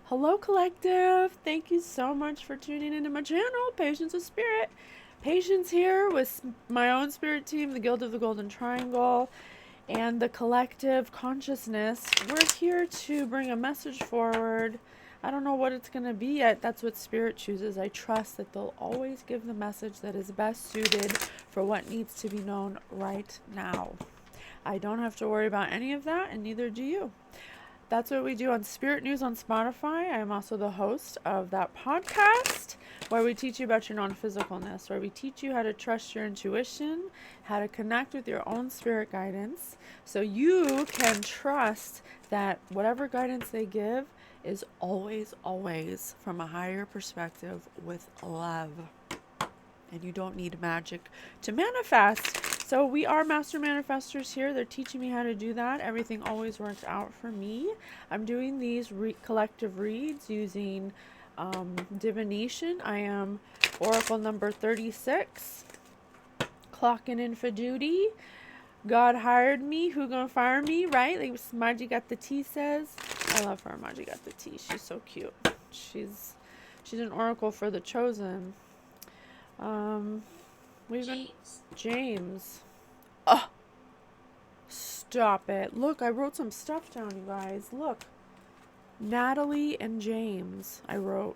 Hello, collective. Thank you so much for tuning into my channel, Patience with Spirit. Patience here with my own spirit team, the Guild of the Golden Triangle, and the collective consciousness. We're here to bring a message forward. I don't know what it's going to be yet. That's what Spirit chooses. I trust that they'll always give the message that is best suited for what needs to be known right now. I don't have to worry about any of that, and neither do you. That's what we do on Spirit News on Spotify. I am also the host of that podcast where we teach you about your non-physicalness, where we teach you how to trust your intuition, how to connect with your own spirit guidance, so you can trust that whatever guidance they give is always, always from a higher perspective with love. And you don't need magic to manifest. So we are master manifestors here. They're teaching me how to do that. Everything always works out for me. I'm doing these collective reads using divination. I am oracle number 36, clocking in for duty. God hired me. Who gonna fire me, right? Like Magick got the tea says. I love her. Magick got the tea. She's so cute. She's an oracle for the chosen. We've been James. Oh, stop it. Look, I wrote some stuff down, you guys. Look. Natalie and James, I wrote.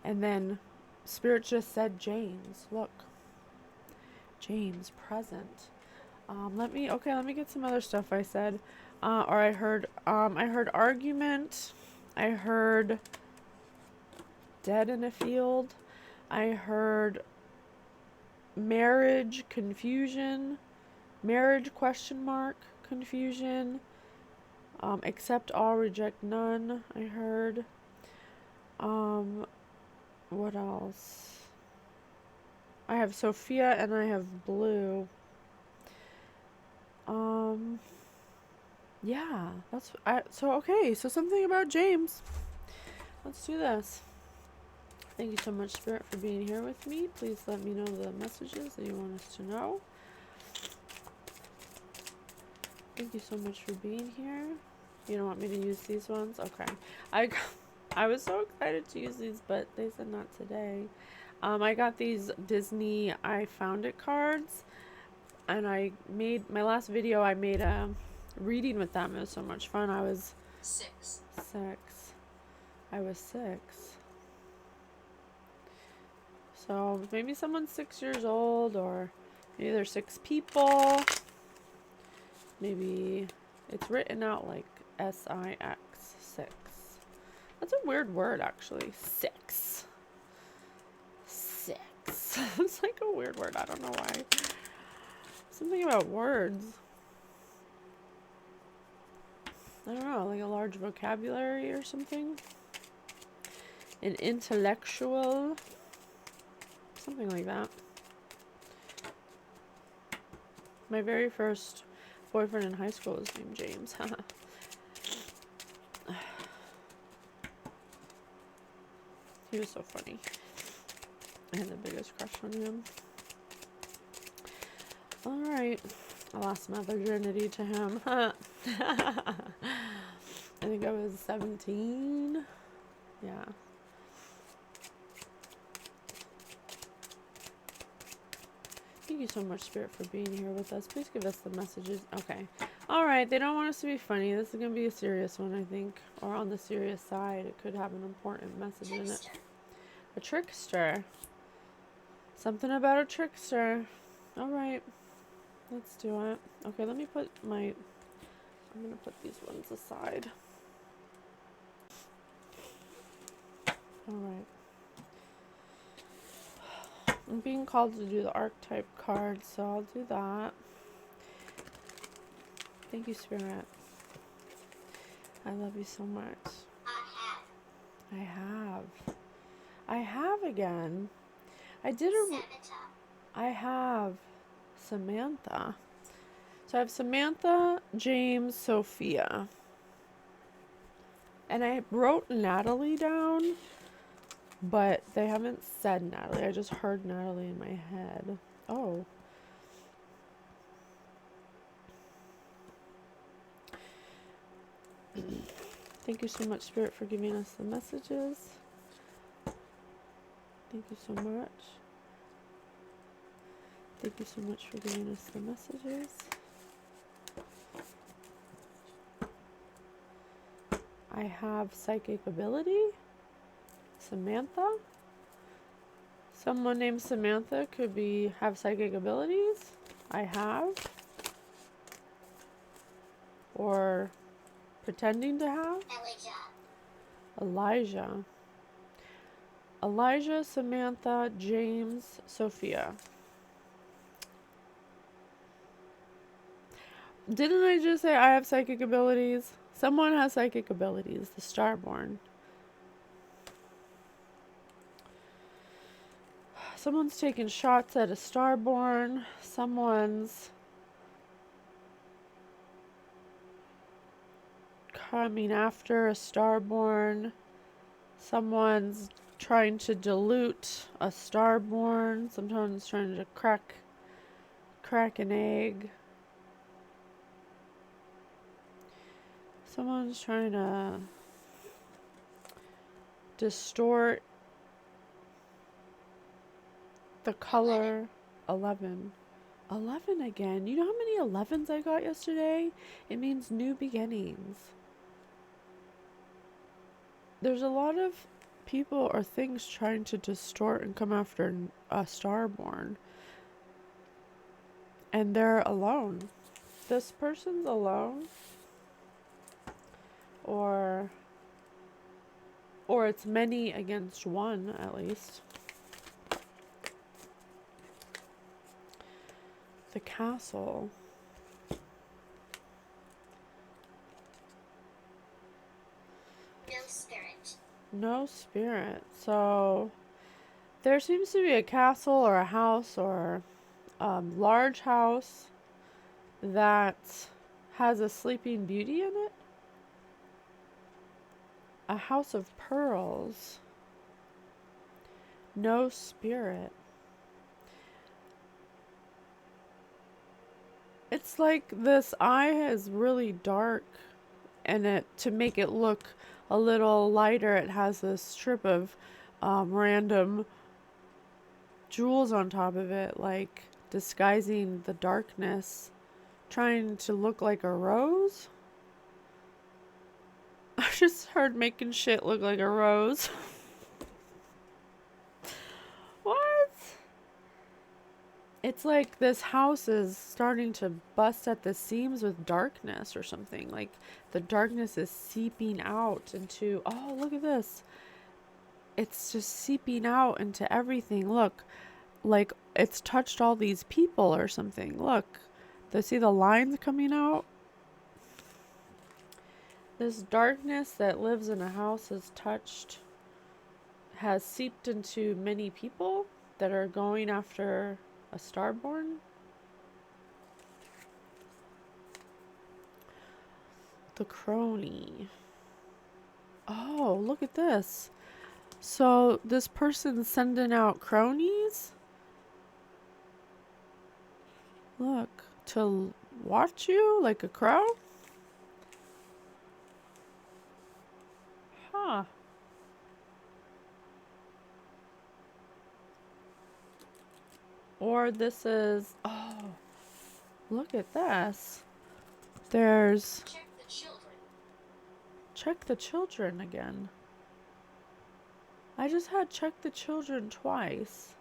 And then Spirit just said James. Look. James, present. Let me get some other stuff I said. Or I heard argument. I heard dead in a field. I heard marriage confusion, marriage ? Confusion, accept all, reject none. I heard what else? I have Sophia and I have blue. Yeah, so something about James. Let's do this. Thank you so much, Spirit, for being here with me. Please let me know the messages that you want us to know. Thank you so much for being here. You don't want me to use these ones? Okay. I was so excited to use these, but they said not today. I got these Disney I Found It cards, and I made my last video. I made a reading with them. It was so much fun. I was 6. I was 6. So maybe someone's 6 years old, or maybe there's 6 people. Maybe it's written out like SIX, 6. That's a weird word, actually. 6. It's like a weird word. I don't know why. Something about words. I don't know, like a large vocabulary or something. An intellectual. Something like that. My very first boyfriend in high school was named James. He was so funny. I had the biggest crush on him. Alright. I lost my virginity to him. I think I was 17. Yeah. Thank you so much, Spirit, for being here with us. Please give us the messages. Okay. Alright, they don't want us to be funny. This is going to be a serious one, I think. Or on the serious side. It could have an important message in it. A trickster. Something about a trickster. Alright. Let's do it. Okay, let me put I'm going to put these ones aside. Alright. I'm being called to do the archetype card, so I'll do that. Thank you, Spirit. I love you so much. I have again. I have Samantha. So I have Samantha, James, Sophia. And I wrote Natalie down, but they haven't said Natalie. I just heard Natalie in my head. Oh. Thank you so much, Spirit, for giving us the messages. Thank you so much. Thank you so much for giving us the messages. I have psychic ability. Samantha. Someone named Samantha could have psychic abilities. I have. Or pretending to have. Elijah. Elijah, Samantha, James, Sophia. Didn't I just say I have psychic abilities? Someone has psychic abilities. The Starborn. Someone's taking shots at a Starborn. Someone's coming after a Starborn. Someone's trying to dilute a Starborn. Someone's trying to crack an egg. Someone's trying to distort the color. 11. 11 again. You know how many 11s I got yesterday? It means new beginnings. There's a lot of people or things trying to distort and come after a Starborn. And they're alone. This person's alone. Or it's many against one, at least. The Castle. No spirit. No spirit. So there seems to be a castle or a house or large house that has a sleeping beauty in it. A house of pearls. No spirit. It's like this eye is really dark, and to make it look a little lighter, it has this strip of random jewels on top of it, like disguising the darkness, trying to look like a rose. I just heard making shit look like a rose. What? It's like this house is starting to bust at the seams with darkness or something. Like the darkness is seeping out into, oh, look at this. It's just seeping out into everything. Look, like it's touched all these people or something. Look, see the lines coming out? This darkness that lives in a house has seeped into many people that are going after a Starborn. The Crony. Oh, look at this. So this person's sending out cronies? Look, to watch you like a crow? Huh. Or this is, oh, look at this. There's Check the children. Check the children again. I just had check the children twice.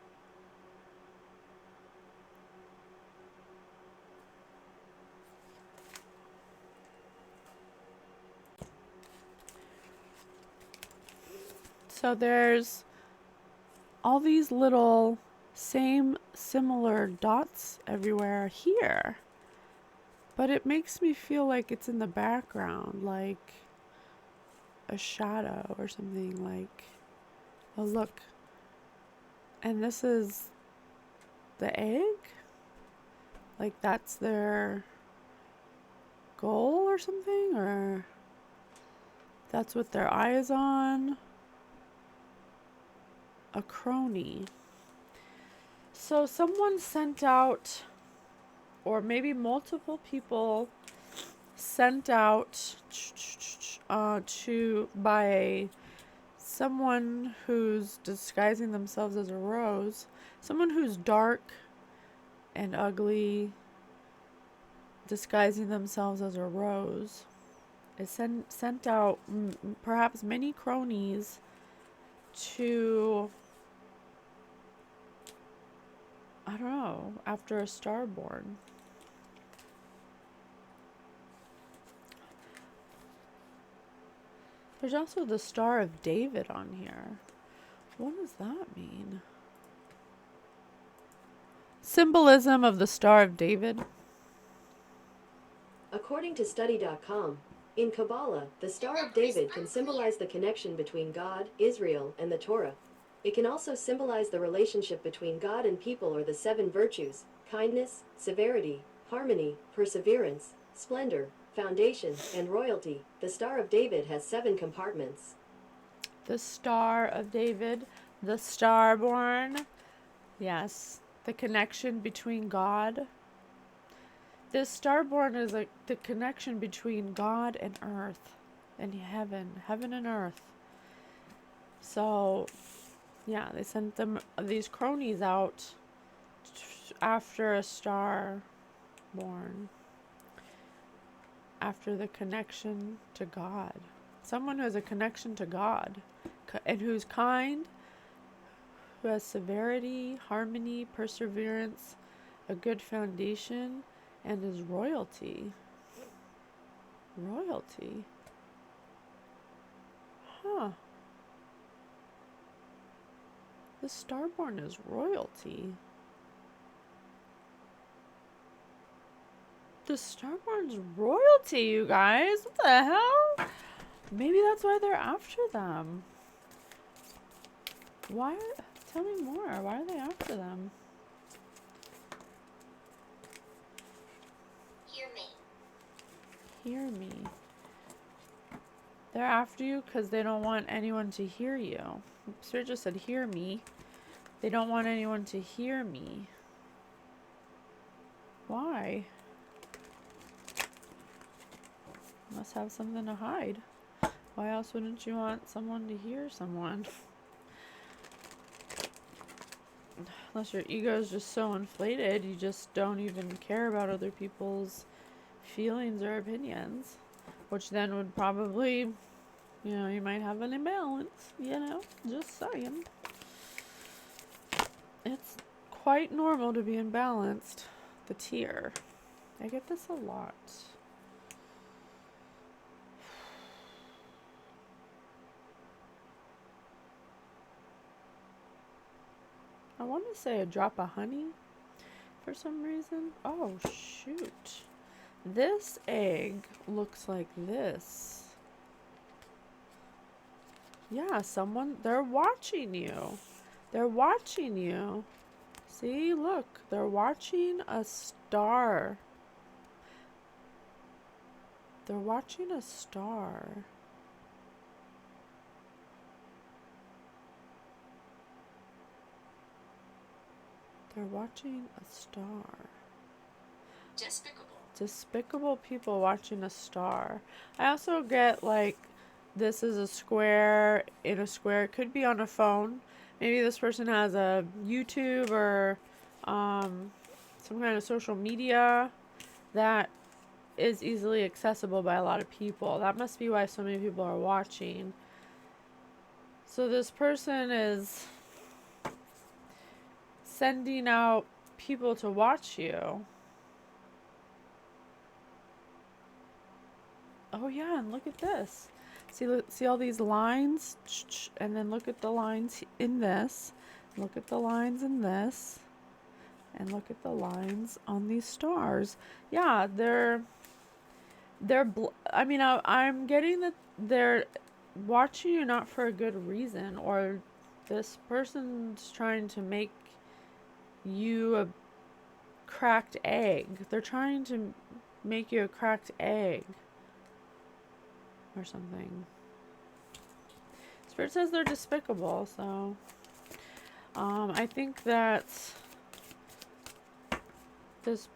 So there's all these little similar dots everywhere here. But it makes me feel like it's in the background, like a shadow or something, like, oh look. And this is the egg? Like that's their goal or something? Or that's what their eye is on? A crony. So someone sent out, or maybe multiple people sent out by someone who's disguising themselves as a rose, someone who's dark and ugly, disguising themselves as a rose, is sent out perhaps many cronies to, I don't know, after a star born. There's also the Star of David on here. What does that mean? Symbolism of the Star of David. According to study.com, in Kabbalah, the Star of David can symbolize the connection between God, Israel, and the Torah. It can also symbolize the relationship between God and people or the 7 virtues: kindness, severity, harmony, perseverance, splendor, foundation, and royalty. The Star of David has 7 compartments. The Star of David, the Starborn. Yes, the connection between God. This Starborn is the connection between God and earth and heaven and earth. So, yeah, they sent these cronies out after a star born, after the connection to God. Someone who has a connection to God and who's kind, who has severity, harmony, perseverance, a good foundation, and is royalty. Royalty. Huh. The Starborn is royalty. The Starborn's royalty, you guys. What the hell? Maybe that's why they're after them. Why? Tell me more. Why are they after them? Hear me. Hear me. They're after you because they don't want anyone to hear you. Spirit just said, hear me. They don't want anyone to hear me. Why? Must have something to hide. Why else wouldn't you want someone to hear someone? Unless your ego is just so inflated, you just don't even care about other people's feelings or opinions. Which then would probably, you might have an imbalance, just saying. It's quite normal to be imbalanced. The tear. I get this a lot. I want to say a drop of honey for some reason. Oh, shoot. This egg looks like this. Yeah, they're watching you. They're watching you. See, look, they're watching a star. They're watching a star. They're watching a star. Despicable. Despicable people watching a star. I also get this is a square in a square. It could be on a phone. Maybe this person has a YouTube or some kind of social media that is easily accessible by a lot of people. That must be why so many people are watching. So this person is sending out people to watch you. Oh yeah, and look at this. See all these lines? And then look at the lines in this. Look at the lines in this. And look at the lines on these stars. Yeah, I'm getting that they're watching you not for a good reason, or this person's trying to make you a cracked egg. They're trying to make you a cracked egg or something. Spirit says they're despicable, so I think that this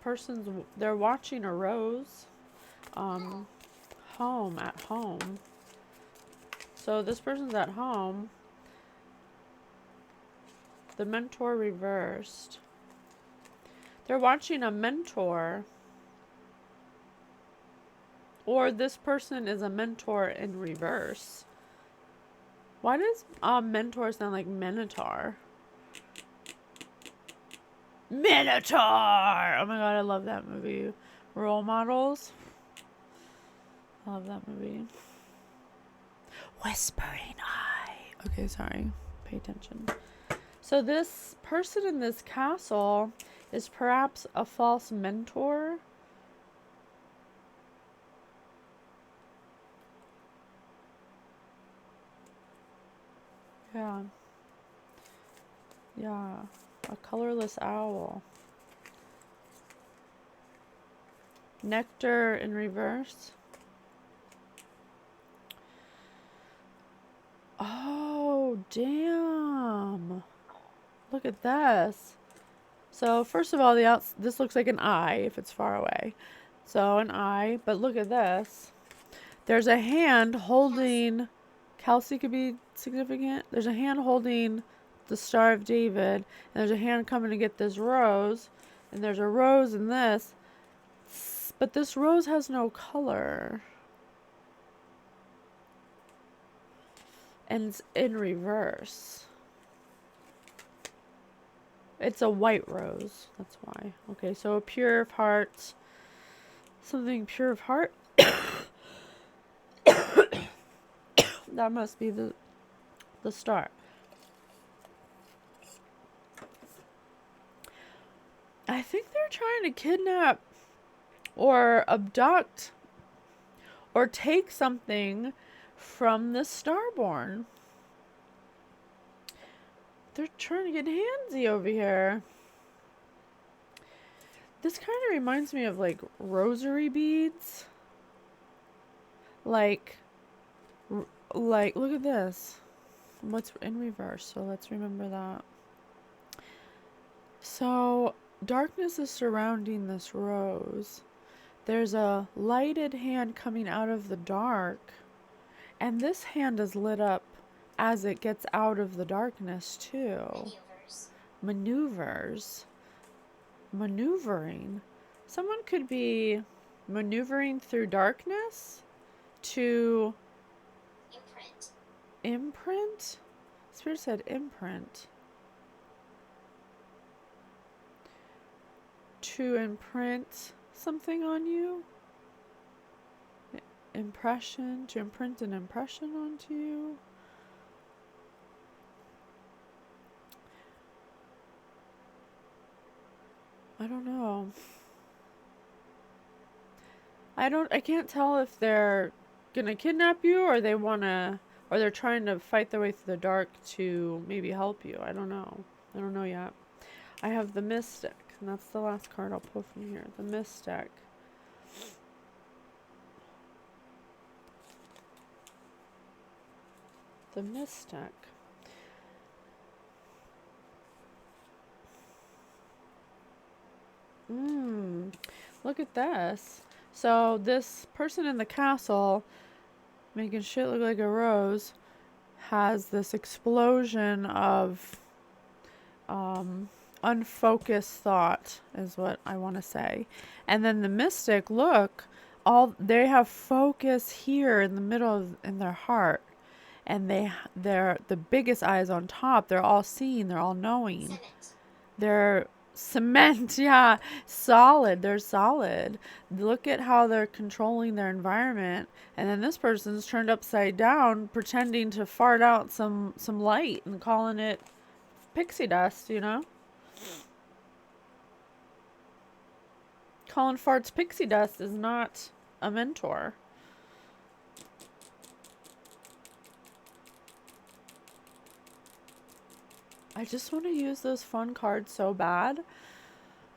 they're watching a rose. home, at home. So this person's at home. The mentor reversed. They're watching a mentor. Or this person is a mentor in reverse. Why does mentor sound like Minotaur? Minotaur! Oh my god, I love that movie. Role models. I love that movie. Whispering Eye. Okay, sorry. Pay attention. So this person in this castle is perhaps a false mentor. Yeah. Yeah. A colorless owl. Nectar in reverse. Oh, damn. Look at this. So, first of all, this looks like an eye if it's far away. So, an eye. But look at this. There's a hand holding... Kelsey could be significant. There's a hand holding the Star of David. And there's a hand coming to get this rose. And there's a rose in this. But this rose has no color. And it's in reverse. It's a white rose. That's why. Okay, so a pure of heart. Something pure of heart. That must be the star. I think they're trying to kidnap or abduct or take something from the starborn. They're trying to get handsy over here. This kind of reminds me of like rosary beads. Like, look at this. What's in reverse? So let's remember that. So darkness is surrounding this rose. There's a lighted hand coming out of the dark. And this hand is lit up as it gets out of the darkness too. Maneuvers. Maneuvering. Someone could be maneuvering through darkness to imprint. Spirit said imprint. To imprint something on you. Impression. To imprint an impression onto you. I don't know. I can't tell if they're gonna kidnap you or they're trying to fight their way through the dark to maybe help you. I don't know. I don't know yet. I have the Mystic, and that's the last card I'll pull from here. The Mystic. The Mystic. Look at this. So this person in the castle, making shit look like a rose, has this explosion of unfocused thought, is what I want to say. And then the Mystic, look, they have focus here in the middle in their heart. And they're the biggest eyes on top. They're all seeing, they're all knowing. They're cement, yeah, solid. They're solid. Look at how they're controlling their environment. And then this person's turned upside down, pretending to fart out some light and calling it pixie dust, you know? Calling farts pixie dust is not a mentor. I just want to use those fun cards so bad.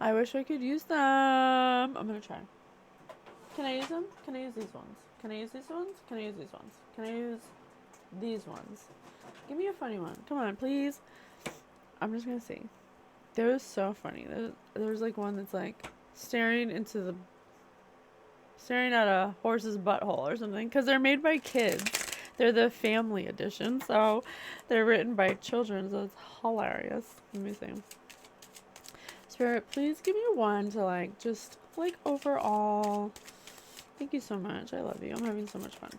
I wish I could use them. I'm going to try. Can I use them? Can I use these ones? Can I use these ones? Can I use these ones? Can I use these ones? Give me a funny one. Come on, please. I'm just going to see. They're so funny. There's like one that's like staring into the... staring at a horse's butthole or something, because they're made by kids. They're the family edition, so they're written by children, so it's hilarious. Let me see. Spirit, please give me one to like, just like overall. Thank you so much. I love you. I'm having so much fun.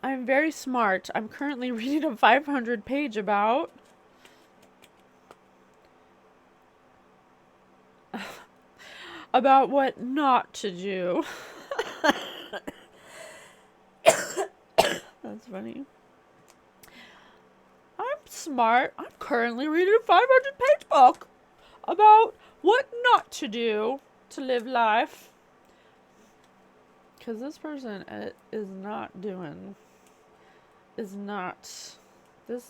I'm very smart. I'm currently reading a 500 page about what not to do. That's funny. I'm smart. I'm currently reading a 500 page book about what not to do to live life. Because this person is not doing, this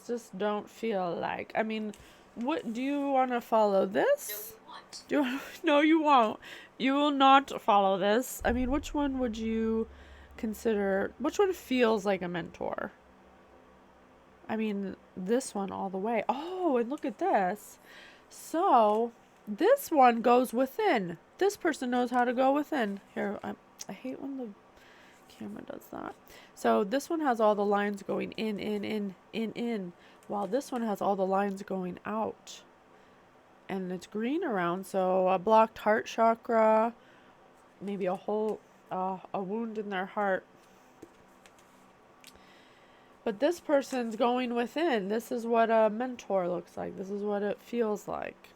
just don't feel like, I mean, what, do you want to follow this? No, you won't. No, you won't. You will not follow this. I mean, which one would you consider, which one feels like a mentor? I mean, this one all the way. Oh, and look at this. So, this one goes within. This person knows how to go within. Here, I hate when the camera does that. So, this one has all the lines going in, while this one has all the lines going out. And it's green around, so a blocked heart chakra, maybe a whole, a wound in their heart. But this person's going within. This is what a mentor looks like. This is what it feels like.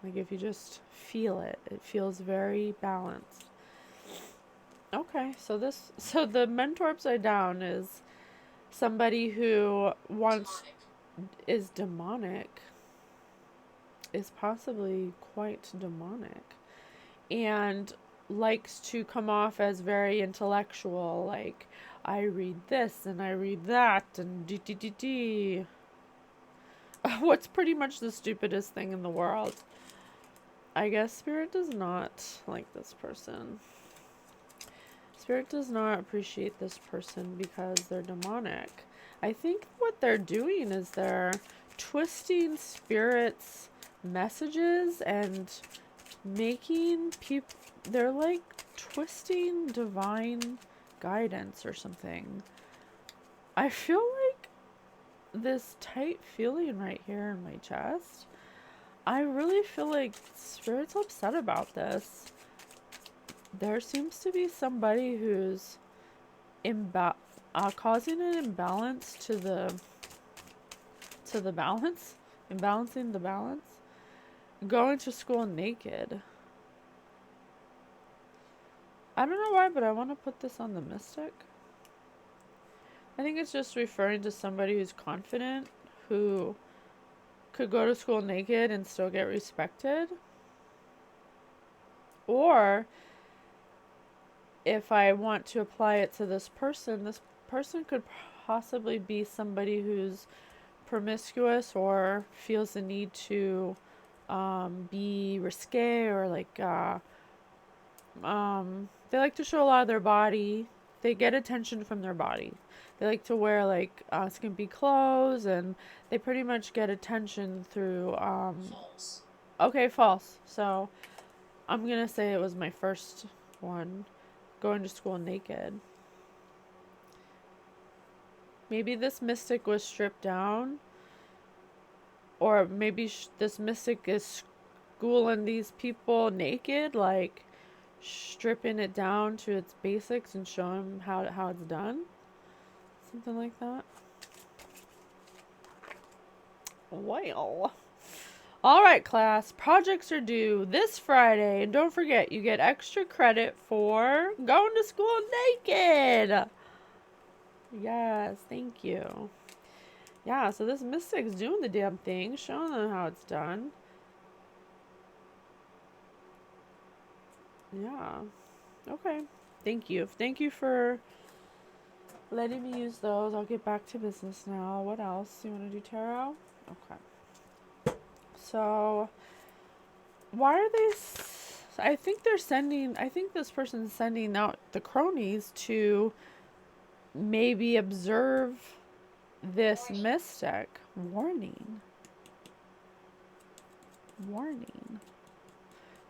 Like if you just feel it, it feels very balanced. Okay, so the mentor upside down is somebody who wants, is demonic. Is possibly quite demonic. And likes to come off as very intellectual, like, I read this and I read that and d. What's pretty much the stupidest thing in the world. I guess Spirit does not like this person. Spirit does not appreciate this person because they're demonic. I think what they're doing is they're twisting Spirit's messages and making people, they're like twisting divine guidance or something. I feel like this tight feeling right here in my chest. I really feel like Spirit's upset about this. There seems to be somebody who's causing an imbalance to the balance, imbalancing the balance, going to school naked. I don't know why, but I want to put this on the mystic. I think it's just referring to somebody who's confident, who could go to school naked and still get respected. Or if I want to apply it to this person could possibly be somebody who's promiscuous or feels the need to be risque, or like they like to show a lot of their body. They get attention from their body. They like to wear like skimpy clothes, and they pretty much get attention through False. okay, false. So I'm gonna say it was my first one, going to school naked. Maybe this mystic was stripped down, or maybe this mystic is schooling these people naked, like stripping it down to its basics and showing them how it's done. Something like that. Well. Alright, class. Projects are due this Friday. And don't forget, you get extra credit for going to school naked. Yes, thank you. Yeah, so this mystic's doing the damn thing, showing them how it's done. Yeah. Okay. Thank you. Thank you for letting me use those. I'll get back to business now. What else? You want to do tarot? Okay. So, why are they... I think this person's sending out the cronies to maybe observe this mystic. Warning.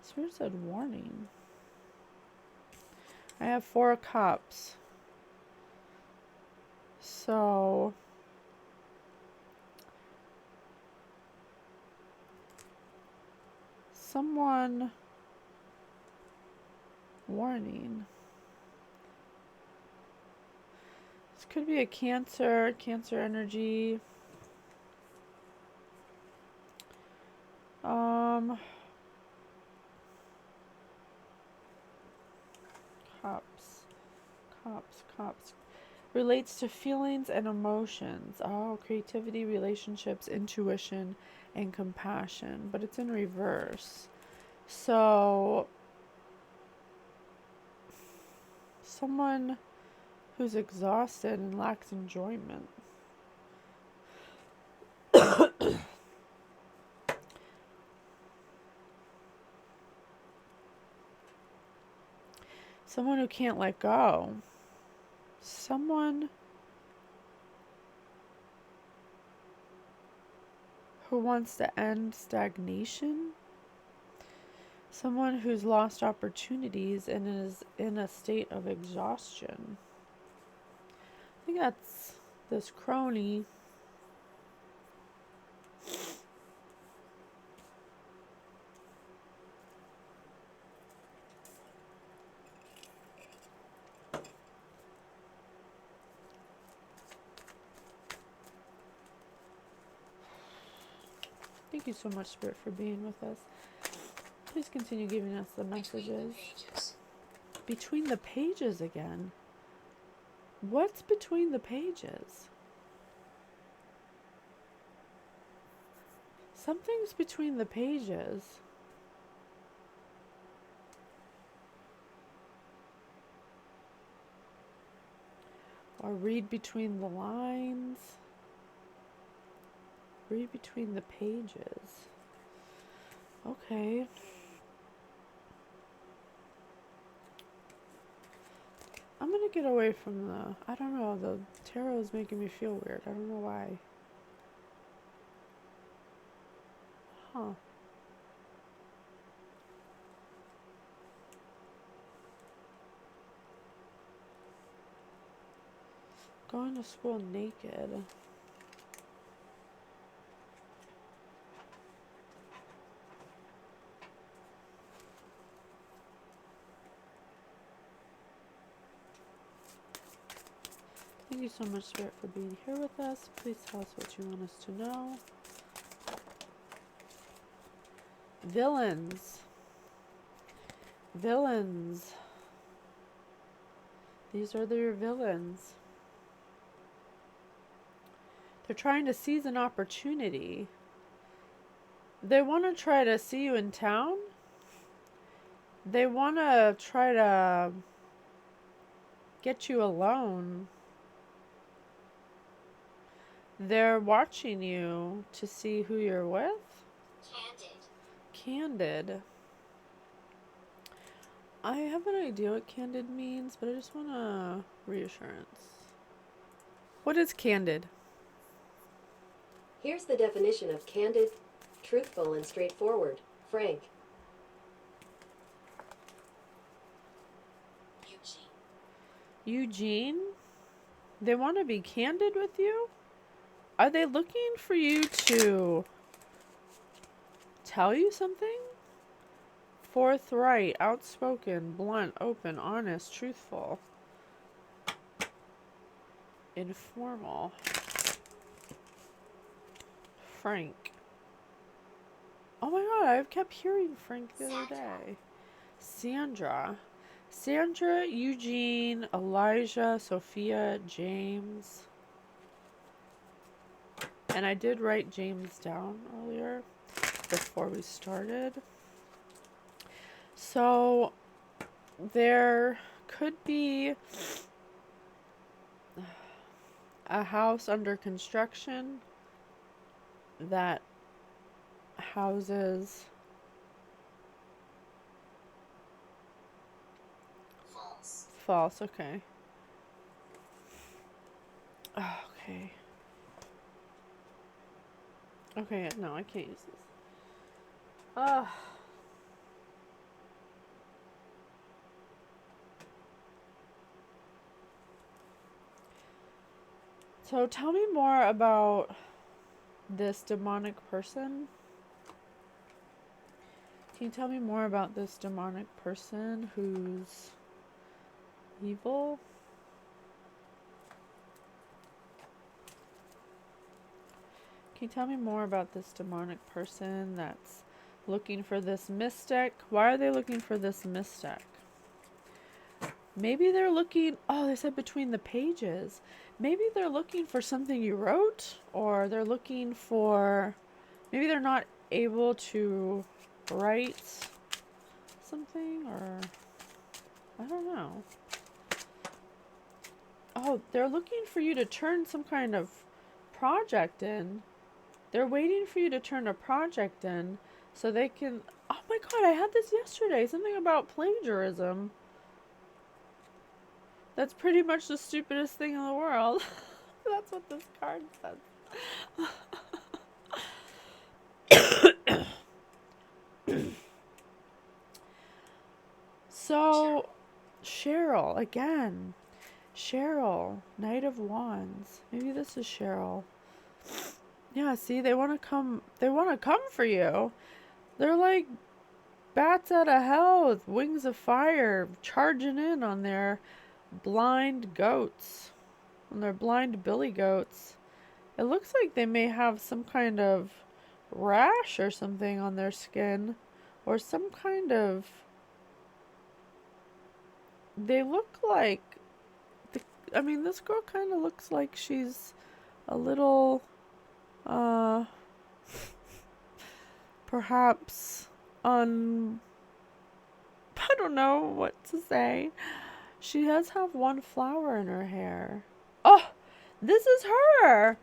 Spirit said warning. I have 4 cups. So someone, warning. This could be a Cancer energy. Cups. Relates to feelings and emotions. Oh, creativity, relationships, intuition, and compassion. But it's in reverse. So, someone who's exhausted and lacks enjoyment. Someone who can't let go. Someone who wants to end stagnation. Someone who's lost opportunities and is in a state of exhaustion. I think that's this crony. Thank you so much, Spirit, for being with us. Please continue giving us the messages. Between the pages again? What's between the pages? Something's between the pages. Or read between the lines. Read between the pages. Okay. I'm gonna get away from the, I don't know, the tarot is making me feel weird. I don't know why. Huh. Going to school naked. Thank you so much, Spirit, for being here with us. Please tell us what you want us to know. Villains. Villains. These are your villains. They're trying to seize an opportunity. They want to try to see you in town. They want to try to get you alone. They're watching you to see who you're with. Candid. I have an idea what candid means, but I just want a reassurance. What is candid? Here's the definition of candid: truthful and straightforward, frank. Eugene? They want to be candid with you? Are they looking for you to tell you something? Forthright, outspoken, blunt, open, honest, truthful. Informal. Frank. Oh my god, I've kept hearing Frank the other day. Sandra. Sandra, Eugene, Elijah, Sophia, James. And I did write James down earlier before we started. So there could be a house under construction that houses false. Okay. Oh, okay. Okay, no, I can't use this. So tell me more about this demonic person. Can you tell me more about this demonic person who's evil? Can you tell me more about this demonic person that's looking for this mystic? Why are they looking for this mystic? Maybe they're looking, oh, they said between the pages. Maybe they're looking for something you wrote, or they're looking for, maybe they're not able to write something, or I don't know. Oh, they're looking for you to turn some kind of project in. They're waiting for you to turn a project in so they can, oh my god, I had this yesterday, something about plagiarism. That's pretty much the stupidest thing in the world. That's what this card says. So, Cheryl, again. Cheryl, Knight of Wands. Maybe this is Cheryl. Yeah, see, they want to come for you. They're like bats out of hell with wings of fire, charging in on their blind goats, on their blind billy goats. It looks like they may have some kind of rash or something on their skin, or some kind of, they look like, I mean, this girl kind of looks like she's a little, perhaps I don't know what to say. She does have one flower in her hair. Oh, this is her.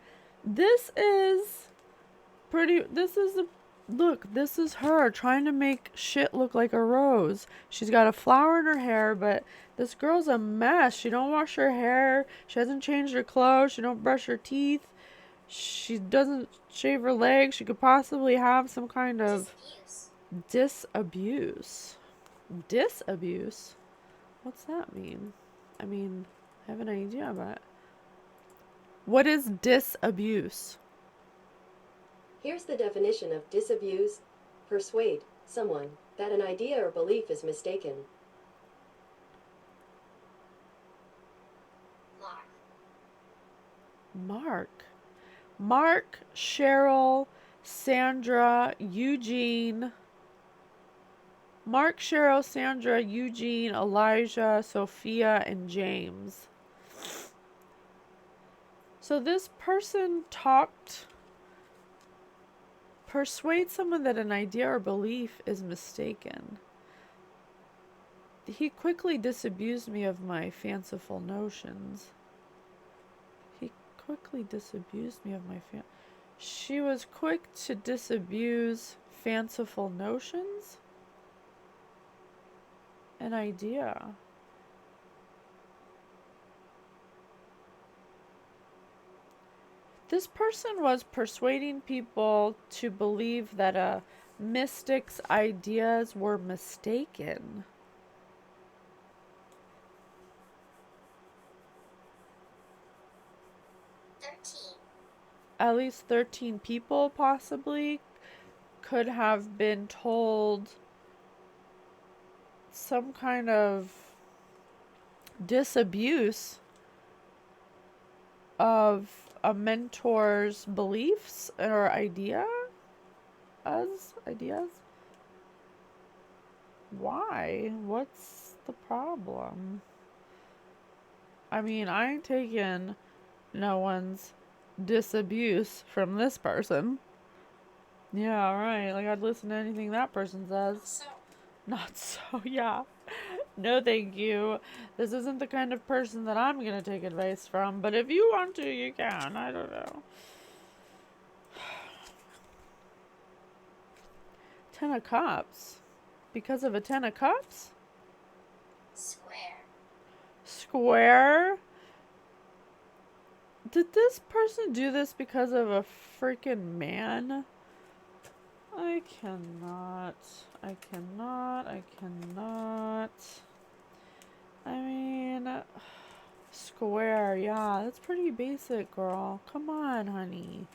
This is look, this is her trying to make shit look like a rose. She's got a flower in her hair, but this girl's a mess. She don't wash her hair. She hasn't changed her clothes. She don't brush her teeth. She doesn't shave her legs. She could possibly have some kind of disabuse. Disabuse? What's that mean? I mean, I have an idea, but what is disabuse? Here's the definition of disabuse: persuade someone that an idea or belief is mistaken. Mark, Cheryl, Sandra, Eugene. Mark, Cheryl, Sandra, Eugene, Elijah, Sophia, and James. So this person persuade someone that an idea or belief is mistaken. He quickly disabused me of my fanciful notions. She was quick to disabuse fanciful notions? An idea. This person was persuading people to believe that a mystic's ideas were mistaken. At least 13 people possibly could have been told some kind of disabuse of a mentor's beliefs or ideas. Why? What's the problem? I mean, I ain't taking no one's disabuse from this person. Yeah, right. Like, I'd listen to anything that person says. Not so, yeah. No, thank you. This isn't the kind of person that I'm gonna take advice from, but if you want to, you can. I don't know. Ten of Cups. Because of a Ten of Cups? Square? Did this person do this because of a freaking man? I cannot. I mean, Square, yeah, that's pretty basic, girl. Come on, honey.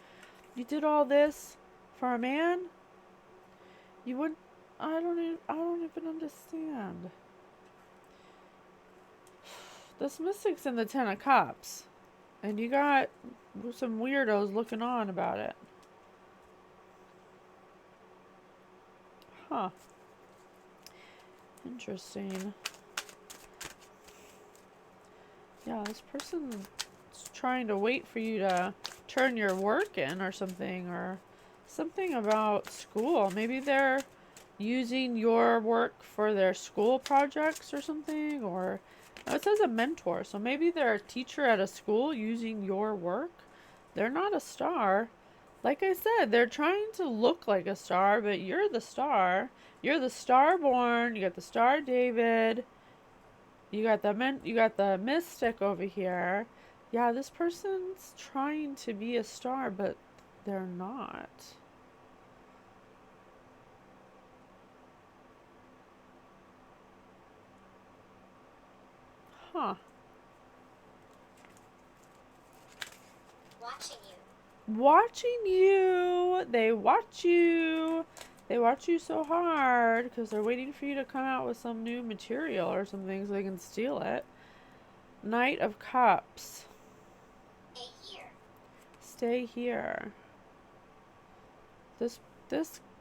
You did all this for a man? You would I don't even understand. This Mystic's in the Ten of Cups. And you got some weirdos looking on about it. Huh. Interesting. Yeah, this person's trying to wait for you to turn your work in or something about school. Maybe they're using your work for their school projects or something, or no, it says a mentor. So maybe they're a teacher at a school using your work. They're not a star. Like I said, they're trying to look like a star, but you're the star. You're the star born. You got the star David. You got the mystic over here. Yeah, this person's trying to be a star, but they're not. Huh. Watching you. Watching you. They watch you. They watch you so hard because they're waiting for you to come out with some new material or something so they can steal it. Knight of Cups. Stay here. Stay here. This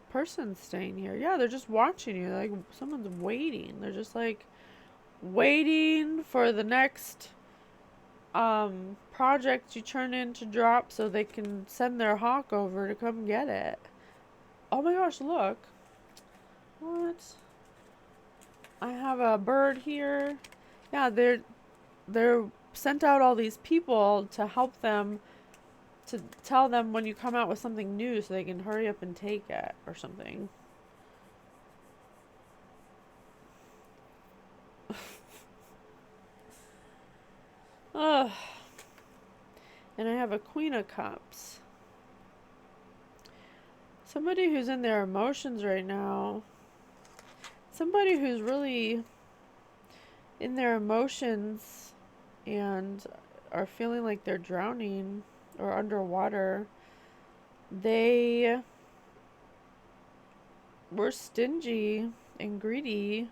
person's staying here. Yeah, they're just watching you. Like someone's waiting. They're just like waiting for the next project you turn in to drop so they can send their hawk over to come get it. Oh my gosh, look. What? I have a bird here. Yeah, they're sent out all these people to help them, to tell them when you come out with something new so they can hurry up and take it or something. Ugh. And I have a Queen of Cups. Somebody who's in their emotions right now. Somebody who's really in their emotions and are feeling like they're drowning or underwater. They were stingy and greedy,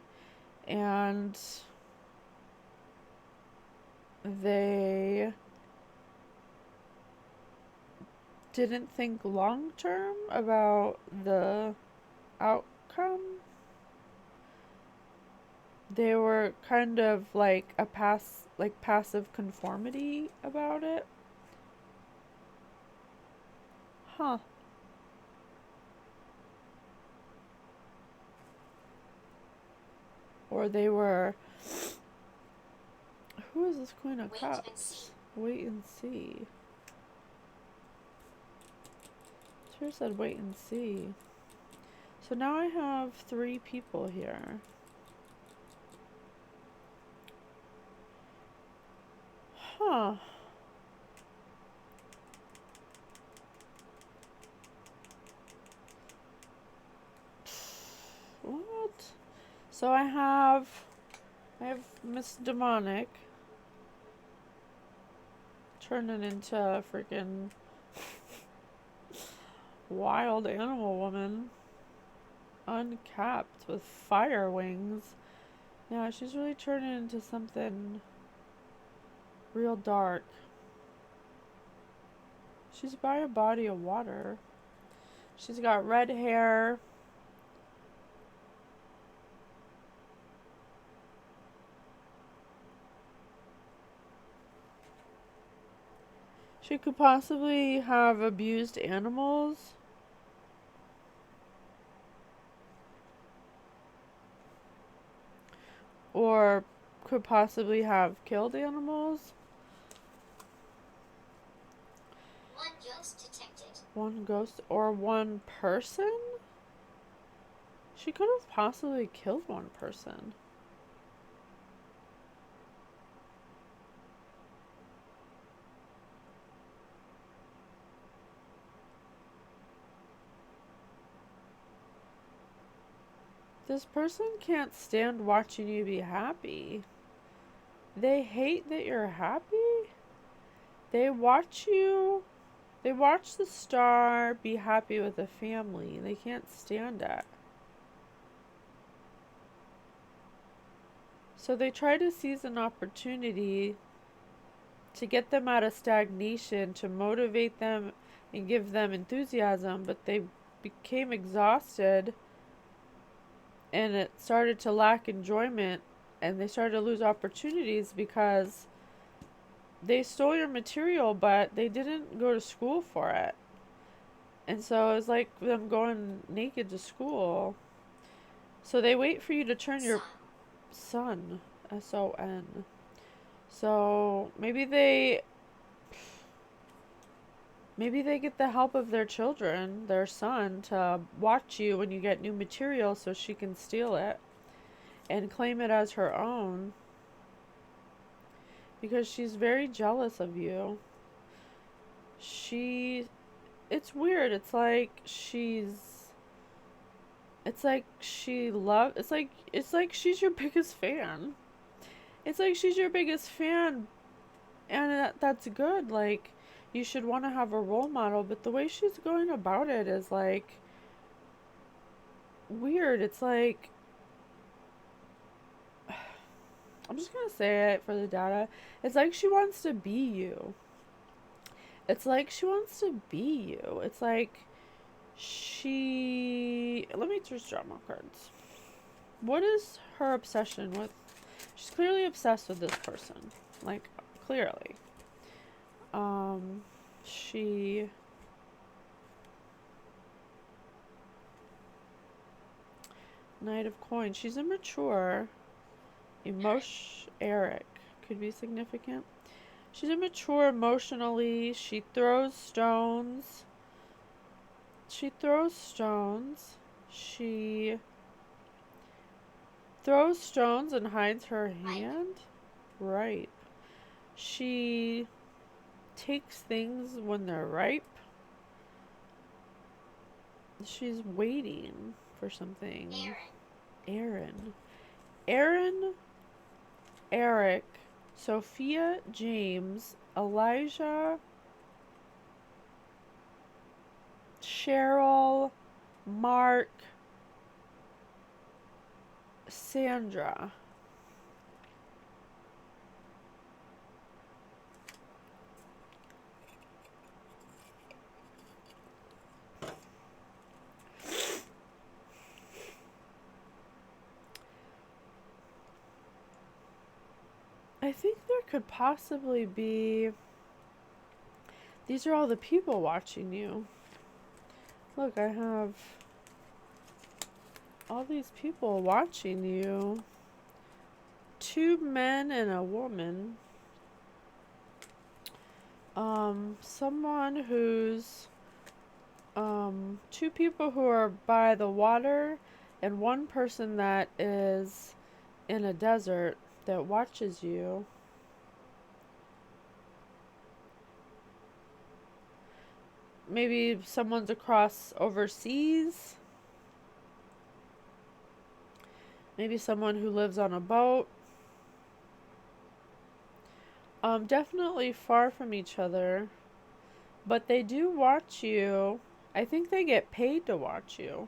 and they didn't think long term about the outcome. They were kind of like passive conformity about it. Huh. Or they were... Who is this Queen of Cups? Wait and see. Sure said wait and see. So now I have 3 people here. Huh. What? So I have Miss Demonic turning into a freaking wild animal woman, uncapped with fire wings. Yeah, she's really turning into something real dark. She's by a body of water. She's got red hair. She could possibly have abused animals. Or could possibly have killed animals. One ghost detected. One ghost or one person? She could have possibly killed one person. This person can't stand watching you be happy. They hate that you're happy. They watch the star be happy with a family. They can't stand it. So they try to seize an opportunity to get them out of stagnation, to motivate them and give them enthusiasm, but they became exhausted and it started to lack enjoyment, and they started to lose opportunities because they stole your material, but they didn't go to school for it. And so it's like them going naked to school. So they wait for you to turn your son, S-O-N. So maybe they get the help of their children, their son, to watch you when you get new material so she can steal it and claim it as her own. Because she's very jealous of you. It's weird. It's like she's it's like she's your biggest fan. It's like she's your biggest fan, and that's good. Like, you should want to have a role model, but the way she's going about it is like weird. It's like, I'm just gonna say it for the data. It's like she wants to be you. It's like she wants to be you. It's like let me just draw more cards. What is her obsession with? She's clearly obsessed with this person. Like, clearly. She... Knight of Coins. She's immature. Eric. Could be significant. She's immature emotionally. She throws stones. She throws stones and hides her hand. Right. She takes things when they're ripe. She's waiting for something. Aaron. Eric, Sophia, James, Elijah, Cheryl, Mark, Sandra. I think there could possibly be... These are all the people watching you. Look, I have all these people watching you. 2 men and a woman. Someone who's 2 people who are by the water and 1 person that is in a desert that watches you. Maybe someone's across overseas. Maybe someone who lives on a boat. Definitely far from each other. But they do watch you. I think they get paid to watch you.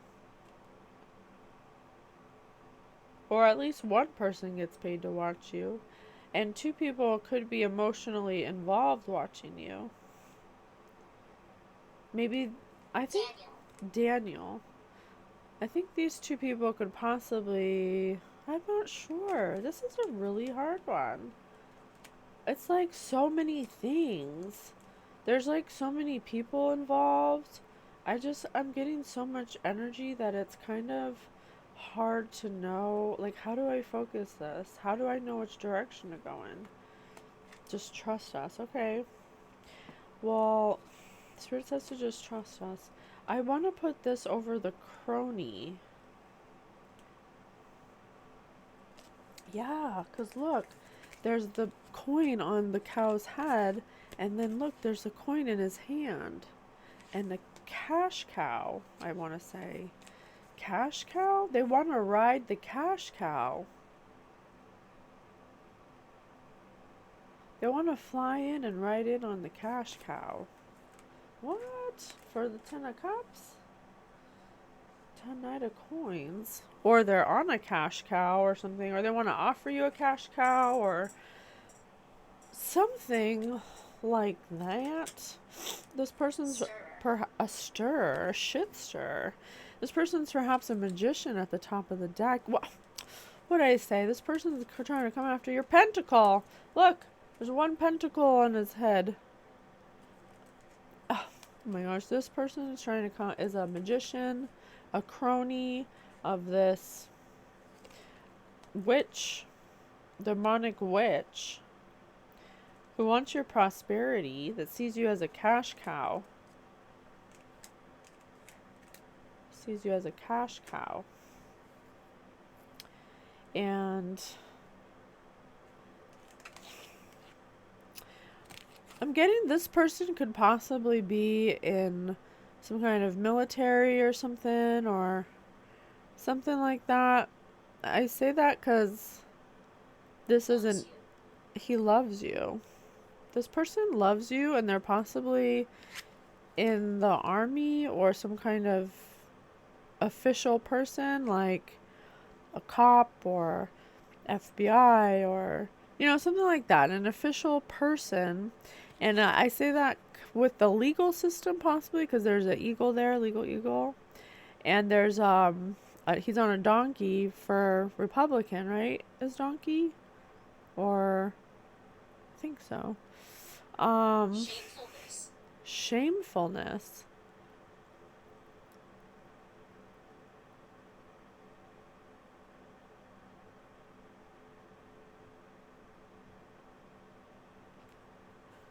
Or at least 1 person gets paid to watch you. And 2 people could be emotionally involved watching you. Maybe, I think Daniel. I think these 2 people could possibly... I'm not sure. This is a really hard one. It's like so many things. There's like so many people involved. I'm getting so much energy that it's kind of hard to know. Like, how do I focus this? How do I know which direction to go in? Just trust us. Okay. Well, Spirit says to just trust us. I want to put this over the crony. Yeah, because look, there's the coin on the cow's head, and then look, there's a coin in his hand. And the cash cow, I want to say. Cash cow? They want to ride the cash cow. They want to fly in and ride in on the cash cow. What? For the 10 of cups? 10 knight of coins. Or they're on a cash cow or something. Or they want to offer you a cash cow or something like that. This person's a stirrer, a shit stirrer. This person's perhaps a magician at the top of the deck. What did I say? This person's trying to come after your pentacle. Look, there's one pentacle on his head. Oh my gosh, this person is trying to come is a magician, a crony of this witch, demonic witch, who wants your prosperity, that sees you as a cash cow. Sees you as a cash cow. And I'm getting this person could possibly be in some kind of military or something like that. I say that because this isn't, he loves you. This person loves you, and they're possibly in the army or some kind of official person, like a cop or FBI or, something like that. An official person. And I say that with the legal system possibly because there's an eagle there, legal eagle. And there's, he's on a donkey for Republican, right? Is donkey? Or, I think so. Shamefulness.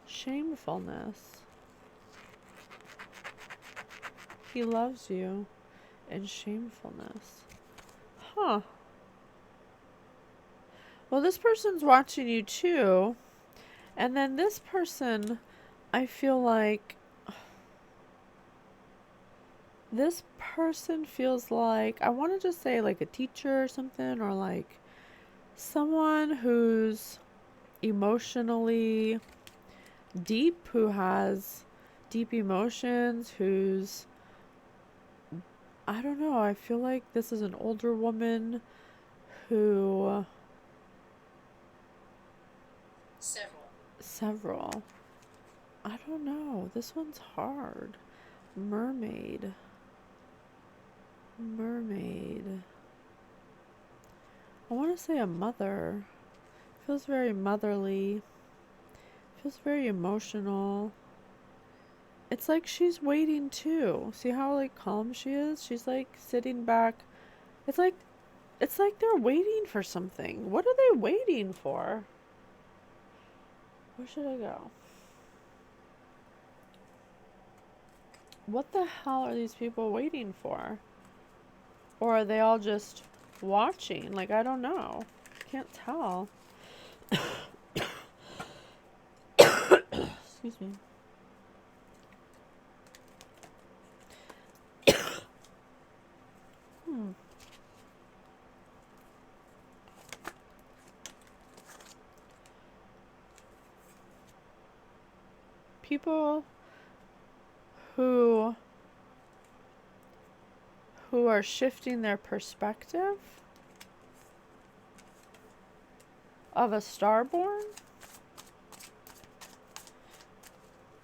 Shamefulness. He loves you. And shamefulness. Huh. Well, this person's watching you too. And then this person, I feel like this person feels like, I want to just say like a teacher or something, or like someone who's emotionally deep, who has deep emotions, who's, I don't know, I feel like this is an older woman who... Several. I don't know. This one's hard. Mermaid. I want to say a mother. Feels very motherly. Feels very emotional. It's like she's waiting too. See how like calm she is? She's like sitting back. It's like they're waiting for something. What are they waiting for? Where should I go? What the hell are these people waiting for? Or are they all just watching? Like, I don't know. Can't tell. Excuse me. People who are shifting their perspective of a starborn.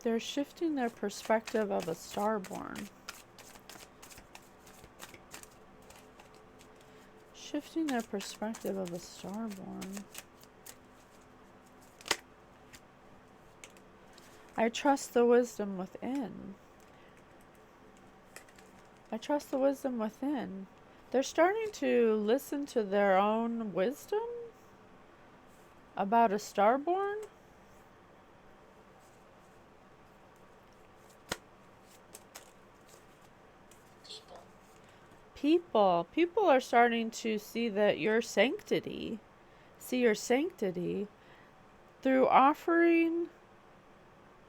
They're shifting their perspective of a starborn. Shifting their perspective of a starborn. I trust the wisdom within. I trust the wisdom within. They're starting to listen to their own wisdom about a starborn. People are starting to see that your sanctity, through offering.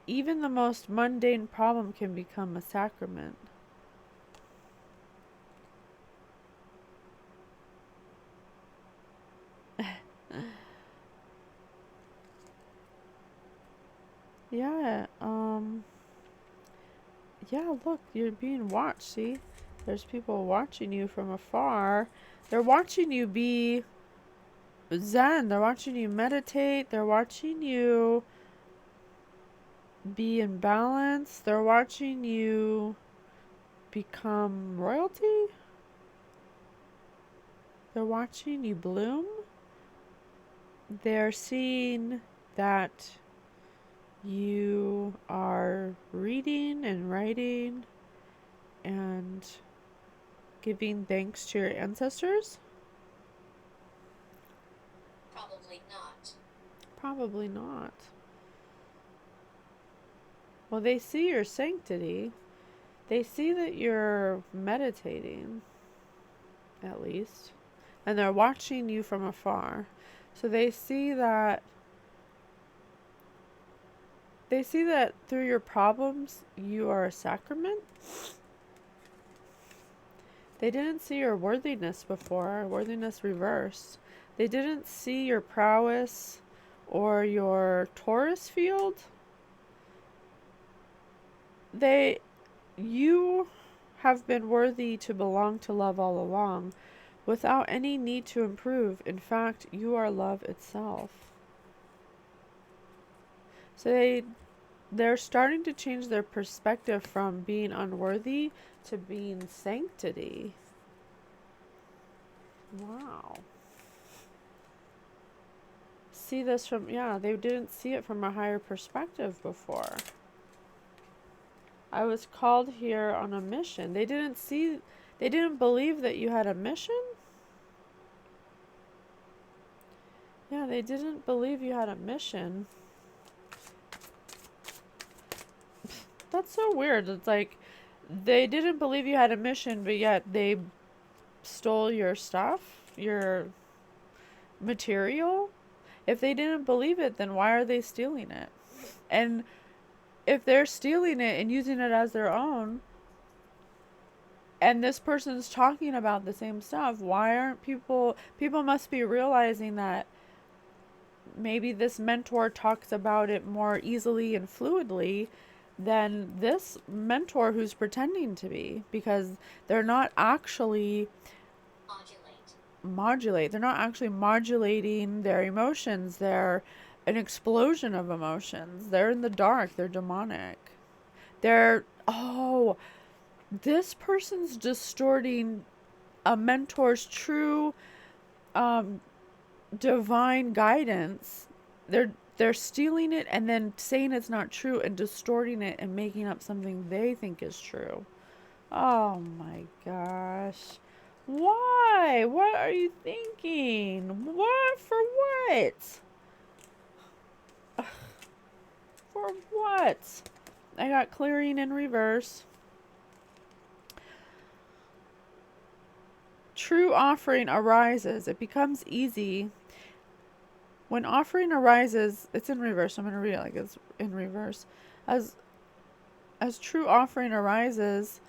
Even the most mundane problem can become a sacrament. Yeah, yeah, look, you're being watched, see? There's people watching you from afar. They're watching you be zen. They're watching you meditate. They're watching you be in balance. They're watching you become royalty. They're watching you bloom. They're seeing that you are reading and writing and giving thanks to your ancestors. Probably not. Probably not. Well, they see your sanctity. They see that you're meditating, at least. And they're watching you from afar. So they see that through your problems, you are a sacrament. They didn't see your worthiness before, worthiness reversed. They didn't see your prowess or your Taurus field. You have been worthy to belong to love all along, without any need to improve. In fact, you are love itself. So they're starting to change their perspective from being unworthy to being sanctity. Wow. See this from, they didn't see it from a higher perspective before. I was called here on a mission. They didn't believe that you had a mission? Yeah, they didn't believe you had a mission. That's so weird. It's like they didn't believe you had a mission, but yet they stole your stuff, your material. If they didn't believe it, then why are they stealing it? And if they're stealing it and using it as their own, and this person's talking about the same stuff, why aren't people must be realizing that maybe this mentor talks about it more easily and fluidly than this mentor who's pretending to be, because they're not actually modulate. They're not actually modulating their emotions. They're an explosion of emotions. They're in the dark. They're demonic. This person's distorting a mentor's true divine guidance. They're stealing it and then saying it's not true and distorting it and making up something they think is true. Oh my gosh. Why? What are you thinking? What? For what? For what? I got clearing in reverse. True offering arises. It becomes easy. When offering arises, it's in reverse. I'm going to read it like it's in reverse. As true offering arises,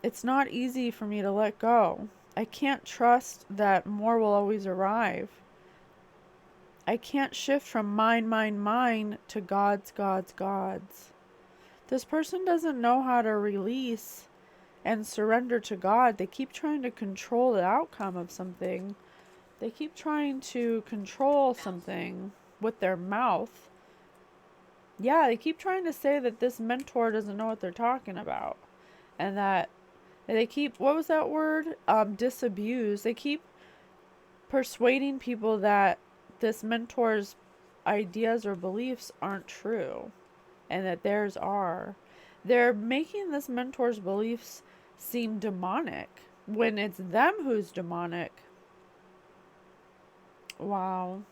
it's not easy for me to let go. I can't trust that more will always arrive. I can't shift from mine to God's. This person doesn't know how to release and surrender to God. They keep trying to control the outcome of something. They keep trying to control something with their mouth. Yeah, they keep trying to say that this mentor doesn't know what they're talking about. And that they keep, what was that word? Disabuse. They keep persuading people that this mentor's ideas or beliefs aren't true. And that theirs are. They're making this mentor's beliefs seem demonic when it's them who's demonic. Wow.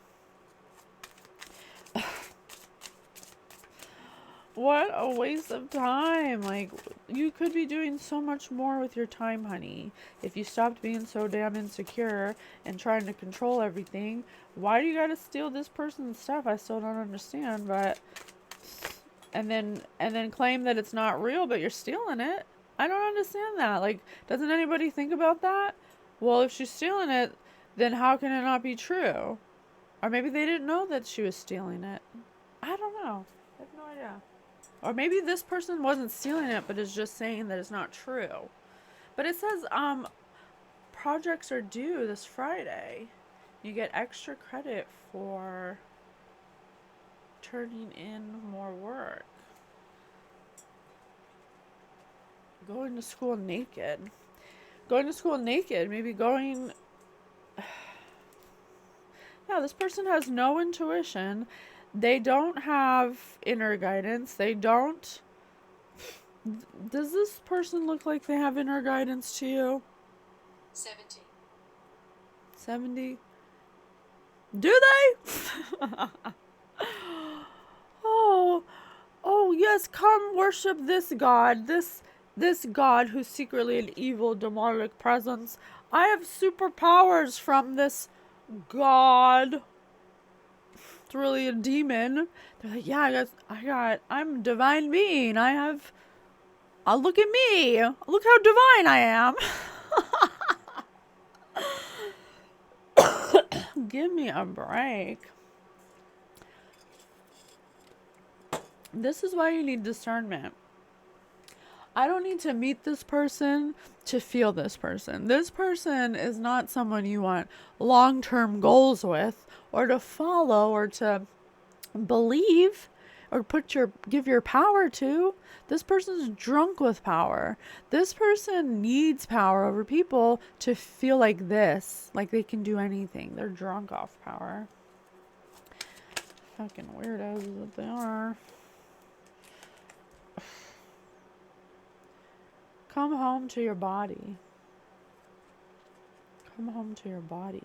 What a waste of time. Like, you could be doing so much more with your time, honey. If you stopped being so damn insecure and trying to control everything. Why do you gotta steal this person's stuff? I still don't understand, but and then claim that it's not real, but you're stealing it. I don't understand that. Like, doesn't anybody think about that? Well, if she's stealing it, then how can it not be true? Or maybe they didn't know that she was stealing it. I don't know. I have no idea. Or maybe this person wasn't stealing it, but is just saying that it's not true. But it says, projects are due this Friday. You get extra credit for turning in more work. Going to school naked. Going to school naked. Maybe going... Yeah, this person has no intuition. They don't have inner guidance. They don't... Does this person look like they have inner guidance to you? 70. 70? Do they? Oh, yes, come worship this God. This God who's secretly an evil demonic presence. I have superpowers from this God. It's really a demon. They're like, yeah, I'm a divine being. Look at me. Look how divine I am. Give me a break. This is why you need discernment. I don't need to meet this person to feel this person. This person is not someone you want long-term goals with, or to follow, or to believe, or give your power to. This person's drunk with power. This person needs power over people to feel like this, like they can do anything. They're drunk off power. Fucking weirdos is what they are. Come home to your body. Come home to your body.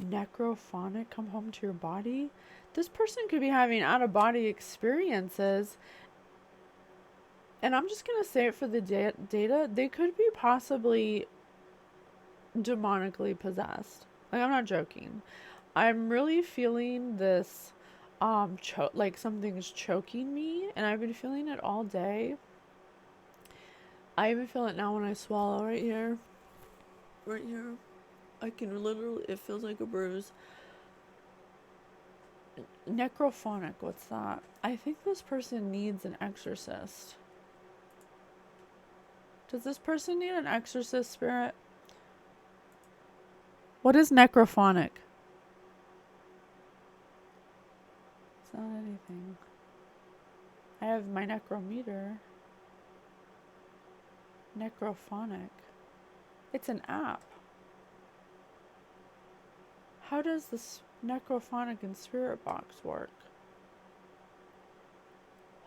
Necrophonic. Come home to your body. This person could be having out-of-body experiences. And I'm just going to say it for the data. They could be possibly demonically possessed. Like, I'm not joking. I'm really feeling this, like something's choking me. And I've been feeling it all day. I even feel it now when I swallow right here. Right here. I can literally, it feels like a bruise. Necrophonic, what's that? I think this person needs an exorcist. Does this person need an exorcist, spirit? What is necrophonic? It's not anything. I have my necrometer. Necrophonic. It's an app. How does this necrophonic and spirit box work?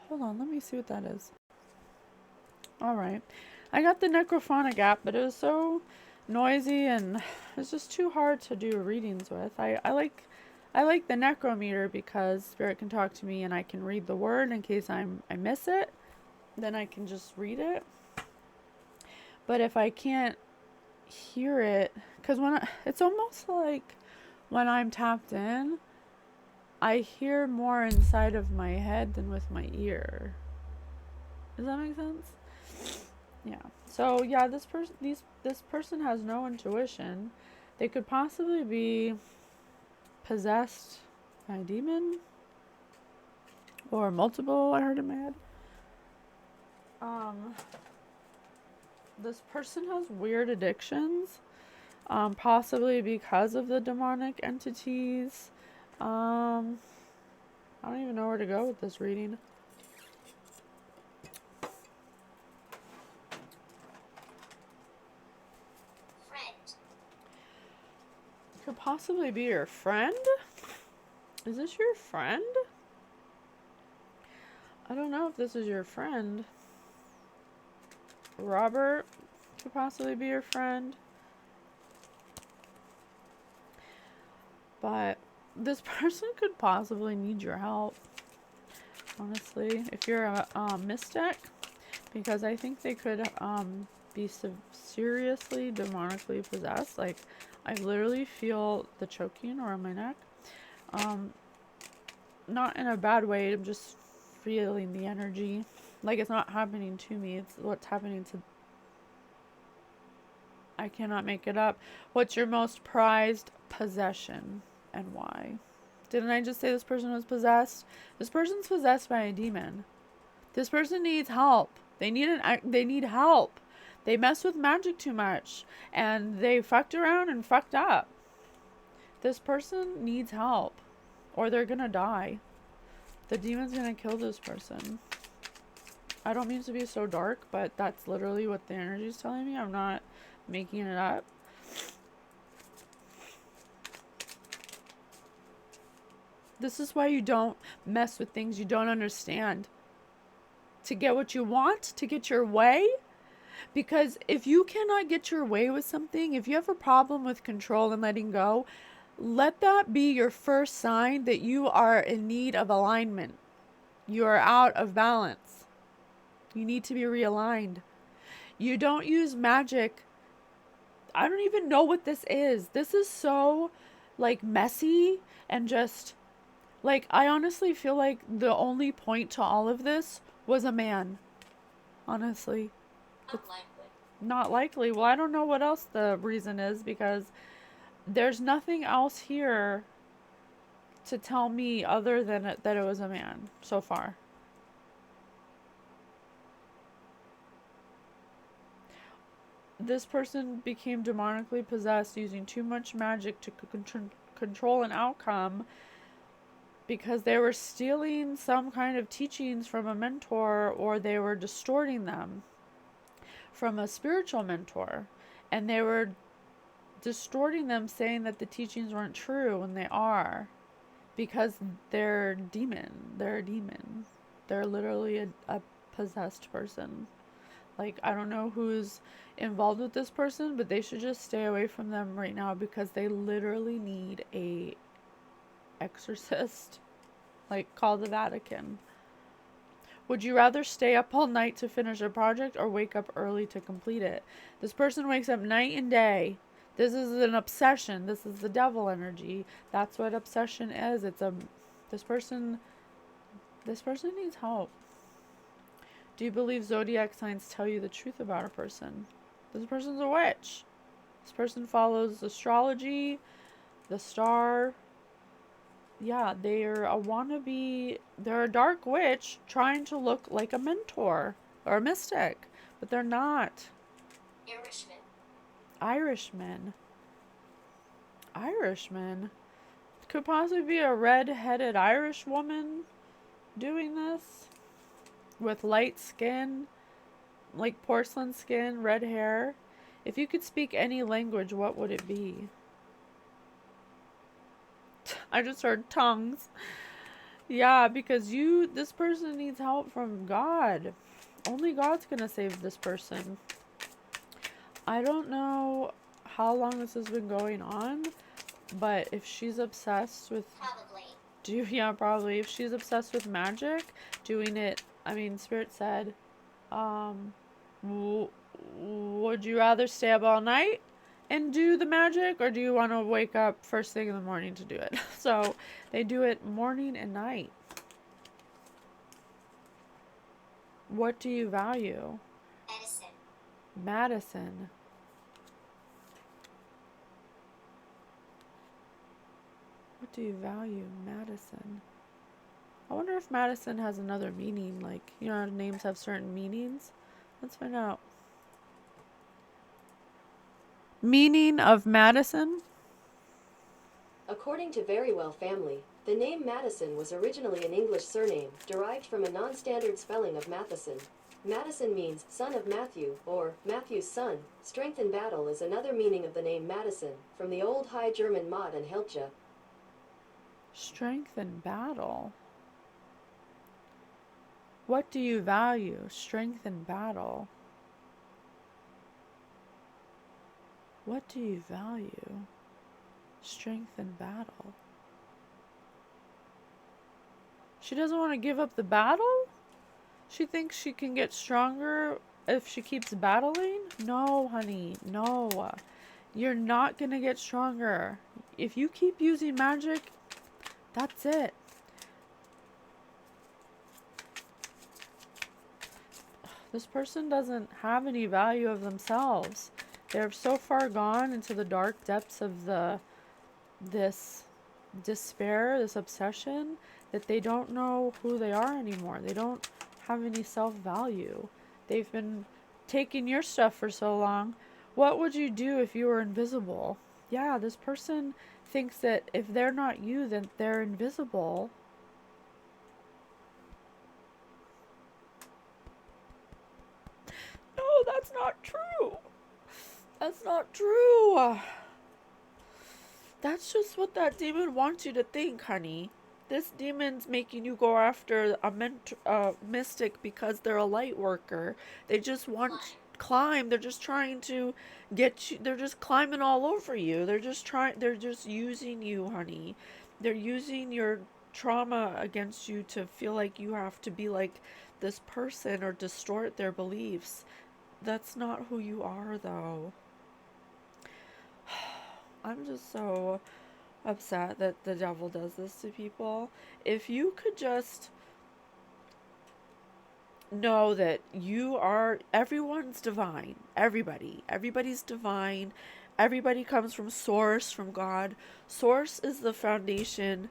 Hold on, let me see what that is. Alright. I got the necrophonic app, but it was so noisy and it's just too hard to do readings with. I like the necrometer because spirit can talk to me and I can read the word in case I miss it. Then I can just read it. But if I can't hear it, because it's almost like when I'm tapped in, I hear more inside of my head than with my ear. Does that make sense? Yeah. So yeah, this person has no intuition. They could possibly be possessed by a demon or multiple. I heard in my head. This person has weird addictions. Possibly because of the demonic entities. I don't even know where to go with this reading. Friend. Could possibly be your friend? Is this your friend? I don't know if this is your friend. Robert could possibly be your friend. But this person could possibly need your help, honestly, if you're a mystic, because I think they could be seriously demonically possessed. Like, I literally feel the choking around my neck. Not in a bad way, I'm just feeling the energy. Like, it's not happening to me, it's what's happening to... I cannot make it up. What's your most prized possession and why? Didn't I just say this person was possessed? This person's possessed by a demon. This person needs help. They need help. They mess with magic too much, and they fucked around and fucked up. This person needs help, or they're gonna die. The demon's gonna kill this person. I don't mean to be so dark, but that's literally what the energy is telling me. I'm not making it up. This is why you don't mess with things you don't understand. To get what you want, to get your way. Because if you cannot get your way with something, if you have a problem with control and letting go, let that be your first sign that you are in need of alignment. You are out of balance. You need to be realigned. You don't use magic. I don't even know what this is. This is so, like, messy and just, like, I honestly feel like the only point to all of this was a man. Honestly. Unlikely. Not likely. Well, I don't know what else the reason is, because there's nothing else here to tell me other than that it was a man so far. This person became demonically possessed using too much magic to control an outcome because they were stealing some kind of teachings from a mentor, or they were distorting them from a spiritual mentor, and they were distorting them, saying that the teachings weren't true when they are, because they're demon. They're a demon. They're literally a possessed person. Like, I don't know who's involved with this person, but they should just stay away from them right now, because they literally need a exorcist. Like, call the Vatican. Would you rather stay up all night to finish a project or wake up early to complete it? This person wakes up night and day. This is an obsession. This is the devil energy. That's what obsession is. This person needs help. Do you believe zodiac signs tell you the truth about a person? This person's a witch. This person follows astrology, the star. Yeah, they're a wannabe. They're a dark witch trying to look like a mentor or a mystic, but they're not. Irishmen. Could possibly be a red-headed Irish woman doing this with light skin, like porcelain skin, red hair. If you could speak any language, what would it be? I just heard tongues. Yeah, because this person needs help from God. Only God's gonna save this person. I don't know how long this has been going on, but if she's obsessed with... Probably. If she's obsessed with magic, doing it... I mean, Spirit said, would you rather stay up all night and do the magic, or do you want to wake up first thing in the morning to do it? So they do it morning and night. What do you value? Madison. What do you value? Madison. I wonder if Madison has another meaning. Like, you know how names have certain meanings? Let's find out. Meaning of Madison? According to Verywell family, the name Madison was originally an English surname, derived from a non-standard spelling of Matheson. Madison means son of Matthew, or Matthew's son. Strength in battle is another meaning of the name Madison, from the Old High German Mad and Helge. Strength in battle. What do you value? Strength in battle. What do you value? Strength in battle. She doesn't want to give up the battle? She thinks she can get stronger if she keeps battling? No, honey. No. You're not going to get stronger. If you keep using magic, that's it. This person doesn't have any value of themselves. They're so far gone into the dark depths of this despair, this obsession, that they don't know who they are anymore. They don't have any self-value. They've been taking your stuff for so long. What would you do if you were invisible? Yeah, this person thinks that if they're not you, then they're invisible. No, that's not true. That's not true. That's just what that demon wants you to think, honey. This demon's making you go after a mystic because they're a light worker. They just want climb. They're just trying to get you. They're just climbing all over you. They're just using you, honey. They're using your trauma against you to feel like you have to be like this person or distort their beliefs. That's not who you are, though. I'm just so upset that the devil does this to people. If you could just know that everyone's divine. Everybody's divine. Everybody comes from Source, from God. Source is the foundation.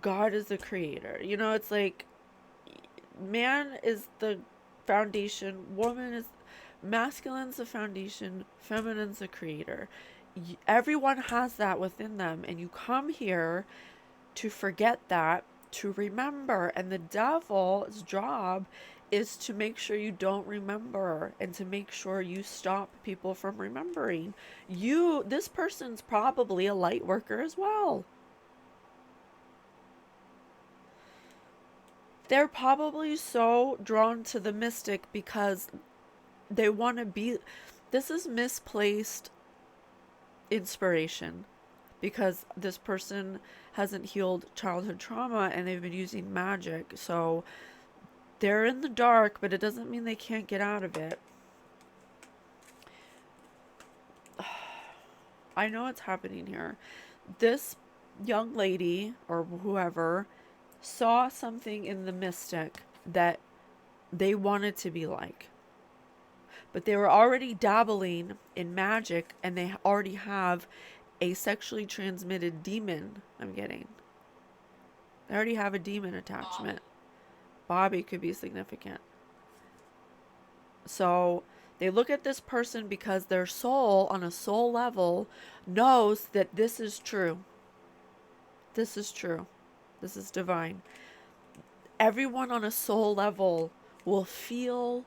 God is the creator. You know, it's like man is the foundation, masculine's the foundation, feminine's the creator. Everyone has that within them, and you come here to forget that, to remember, and the devil's job is to make sure you don't remember and to make sure you stop people from remembering. This person's probably a light worker as well. They're probably so drawn to the mystic because they want to be. This is misplaced inspiration because this person hasn't healed childhood trauma and they've been using magic. So they're in the dark, but it doesn't mean they can't get out of it. I know it's happening here. This young lady or whoever saw something in the mystic that they wanted to be like. But they were already dabbling in magic and they already have a sexually transmitted demon. They already have a demon attachment. Bobby could be significant. So they look at this person because their soul, on a soul level, knows that this is true. This is true. This is divine. Everyone on a soul level will feel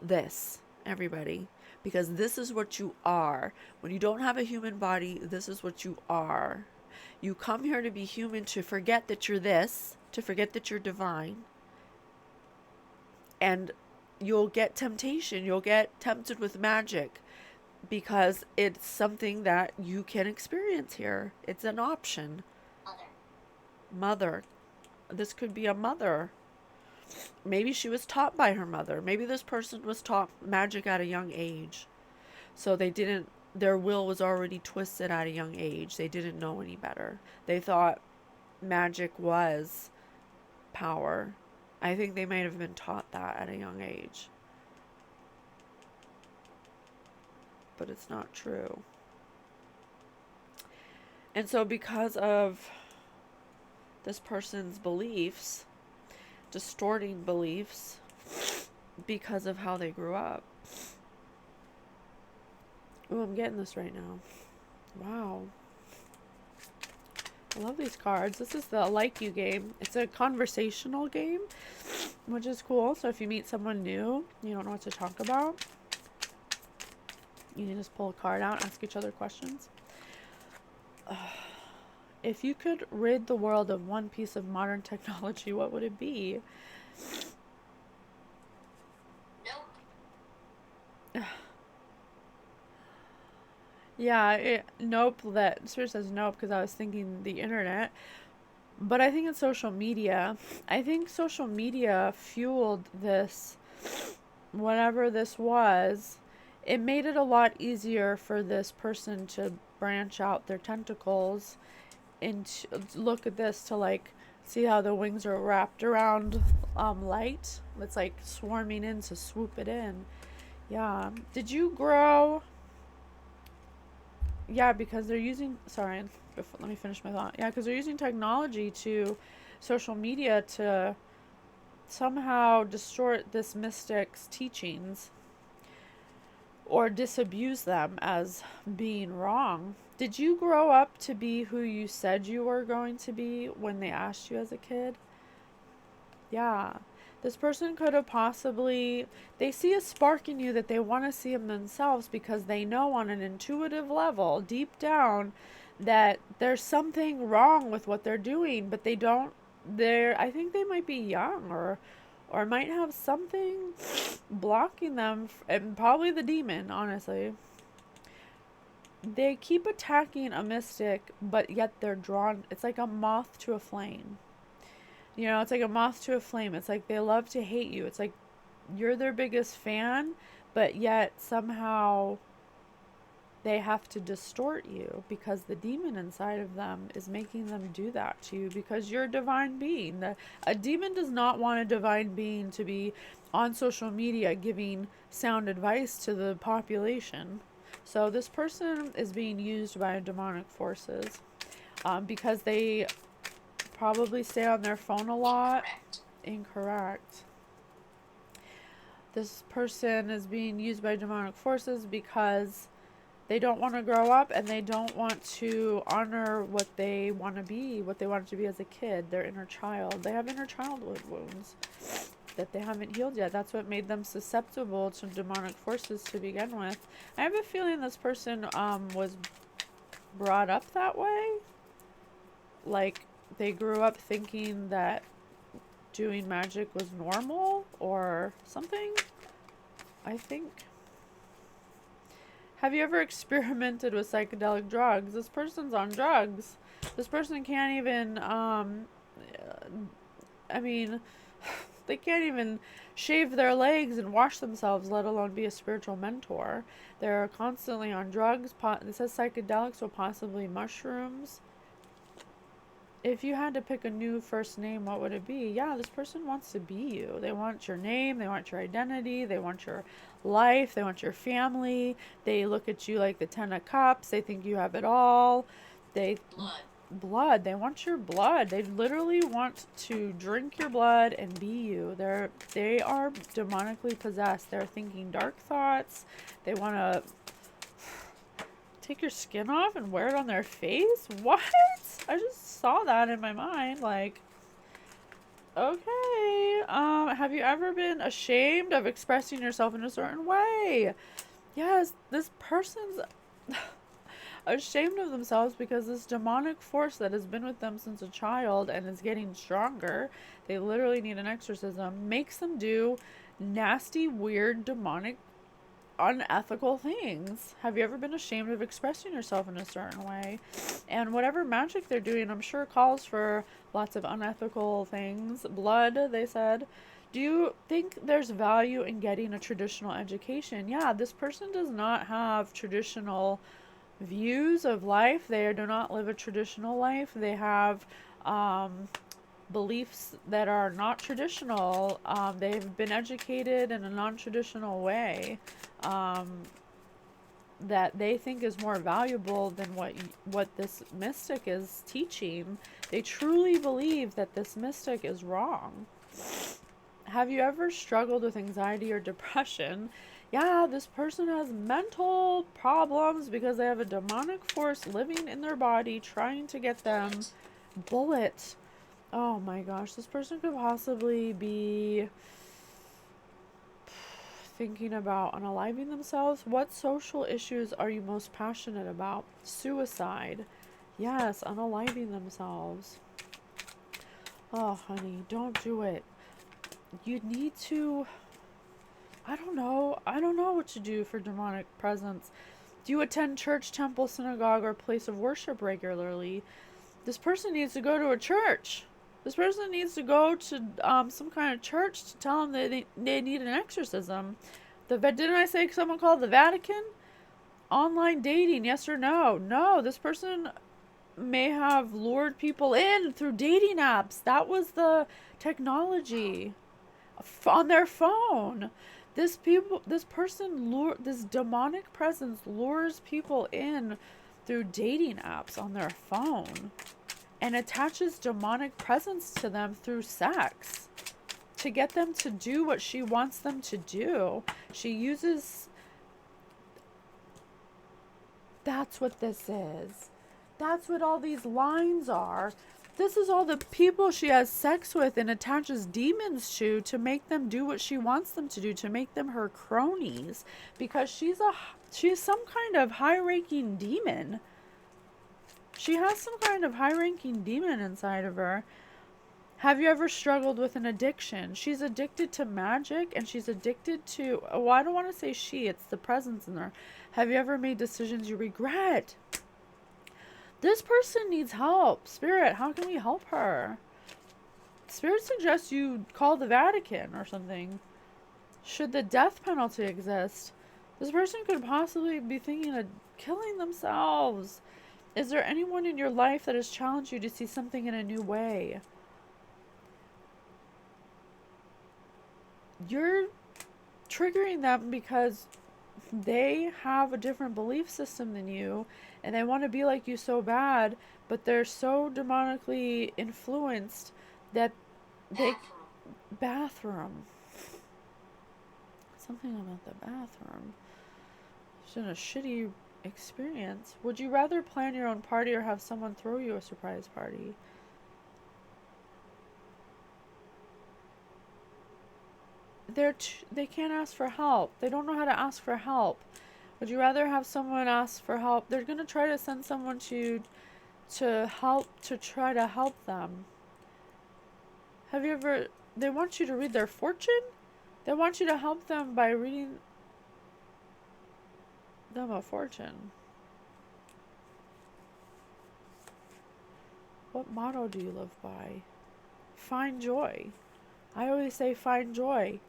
this. Everybody. Because this is what you are. When you don't have a human body, this is what you are. You come here to be human, to forget that you're this, to forget that you're divine. And you'll get temptation. You'll get tempted with magic because it's something that you can experience here. It's an option. Mother. This could be a mother. Maybe she was taught by her mother. Maybe this person was taught magic at a young age. So their will was already twisted at a young age. They didn't know any better. They thought magic was power. I think they might have been taught that at a young age. But it's not true. And so because of this person's beliefs, distorting beliefs because of how they grew up. Oh, I'm getting this right now. Wow. I love these cards. This is the Like You game. It's a conversational game, which is cool. So if you meet someone new, you don't know what to talk about, you can just pull a card out, ask each other questions. If you could rid the world of one piece of modern technology, what would it be? Nope. Yeah, nope. That Spirit says nope because I was thinking the internet. But I think it's social media. I think social media fueled this, whatever this was. It made it a lot easier for this person to branch out their tentacles and look at this, to like see how the wings are wrapped around light. It's like swarming in to swoop it in. Yeah. Did you grow? Yeah, because they're using, sorry, Let me finish my thought. Yeah, because they're using technology to social media to somehow distort this mystic's teachings or disabuse them as being wrong. Did you grow up to be who you said you were going to be when they asked you as a kid? Yeah. This person could have possibly, they see a spark in you that they want to see in themselves because they know on an intuitive level, deep down, that there's something wrong with what they're doing, but they don't, I think they might be young or might have something blocking them, and probably the demon, honestly. They keep attacking a mystic, but yet they're drawn, it's like a moth to a flame. You know, it's like a moth to a flame. It's like they love to hate you. It's like you're their biggest fan, but yet somehow they have to distort you because the demon inside of them is making them do that to you because you're a divine being. A demon does not want a divine being to be on social media giving sound advice to the population. So this person is being used by demonic forces because they probably stay on their phone a lot. Incorrect. This person is being used by demonic forces because they don't want to grow up and they don't want to honor what they want to be, what they wanted to be as a kid, their inner child. They have inner childhood wounds that they haven't healed yet. That's what made them susceptible to demonic forces to begin with. I have a feeling this person was brought up that way. Like, they grew up thinking that doing magic was normal or something, I think. Have you ever experimented with psychedelic drugs? This person's on drugs. This person can't even, they can't even shave their legs and wash themselves, let alone be a spiritual mentor. They're constantly on drugs. It says psychedelics, so possibly mushrooms. If you had to pick a new first name, what would it be? Yeah, this person wants to be you. They want your name. They want your identity. They want your life. They want your family. They look at you like the 10 of Cups. They think you have it all. Blood. They want your blood. They literally want to drink your blood and be you. They are demonically possessed. They're thinking dark thoughts. They want to take your skin off and wear it on their face? What? I just saw that in my mind. Like, okay. Have you ever been ashamed of expressing yourself in a certain way? Yes, this person's ashamed of themselves because this demonic force that has been with them since a child and is getting stronger, they literally need an exorcism, makes them do nasty, weird, demonic, unethical things. Have you ever been ashamed of expressing yourself in a certain way? And whatever magic they're doing, I'm sure calls for lots of unethical things. Blood, they said. Do you think there's value in getting a traditional education? Yeah, this person does not have traditional views of life. They do not live a traditional life. They have beliefs that are not traditional. They've been educated in a non-traditional way that they think is more valuable than what this mystic is teaching. They truly believe that this mystic is wrong. Have you ever struggled with anxiety or depression? Yeah, this person has mental problems because they have a demonic force living in their body trying to get them. Bullet. Oh my gosh, this person could possibly be thinking about unaliving themselves. What social issues are you most passionate about? Suicide. Yes, unaliving themselves. Oh, honey, don't do it. You need to... I don't know what to do for demonic presence. Do you attend church, temple, synagogue, or place of worship regularly? This person needs to go to a church. This person needs to go to some kind of church to tell them that they need an exorcism. Didn't I say someone called the Vatican? Online dating, yes or no? No, this person may have lured people in through dating apps. That was the technology on their phone. This demonic presence lures people in through dating apps on their phone and attaches demonic presence to them through sex to get them to do what she wants them to do. She uses... That's what this is. That's what all these lines are. This is all the people she has sex with and attaches demons to make them do what she wants them to do, to make them her cronies. Because she's some kind of high-ranking demon. She has some kind of high-ranking demon inside of her. Have you ever struggled with an addiction? She's addicted to magic, and she's addicted to... Oh, I don't want to say she. It's the presence in her. Have you ever made decisions you regret? This person needs help. Spirit, how can we help her? Spirit suggests you call the Vatican or something. Should the death penalty exist? This person could possibly be thinking of killing themselves. Is there anyone in your life that has challenged you to see something in a new way? You're triggering them because they have a different belief system than you, and they want to be like you so bad, but they're so demonically influenced that they... Bathroom. Something about the bathroom. It's been a shitty experience. Would you rather plan your own party or have someone throw you a surprise party? They can't ask for help. They don't know how to ask for help. Would you rather have someone ask for help? They're going to try to send someone to try to help them. Have you ever... They want you to read their fortune? They want you to help them by reading them a fortune. What motto do you live by? Find joy. I always say find joy.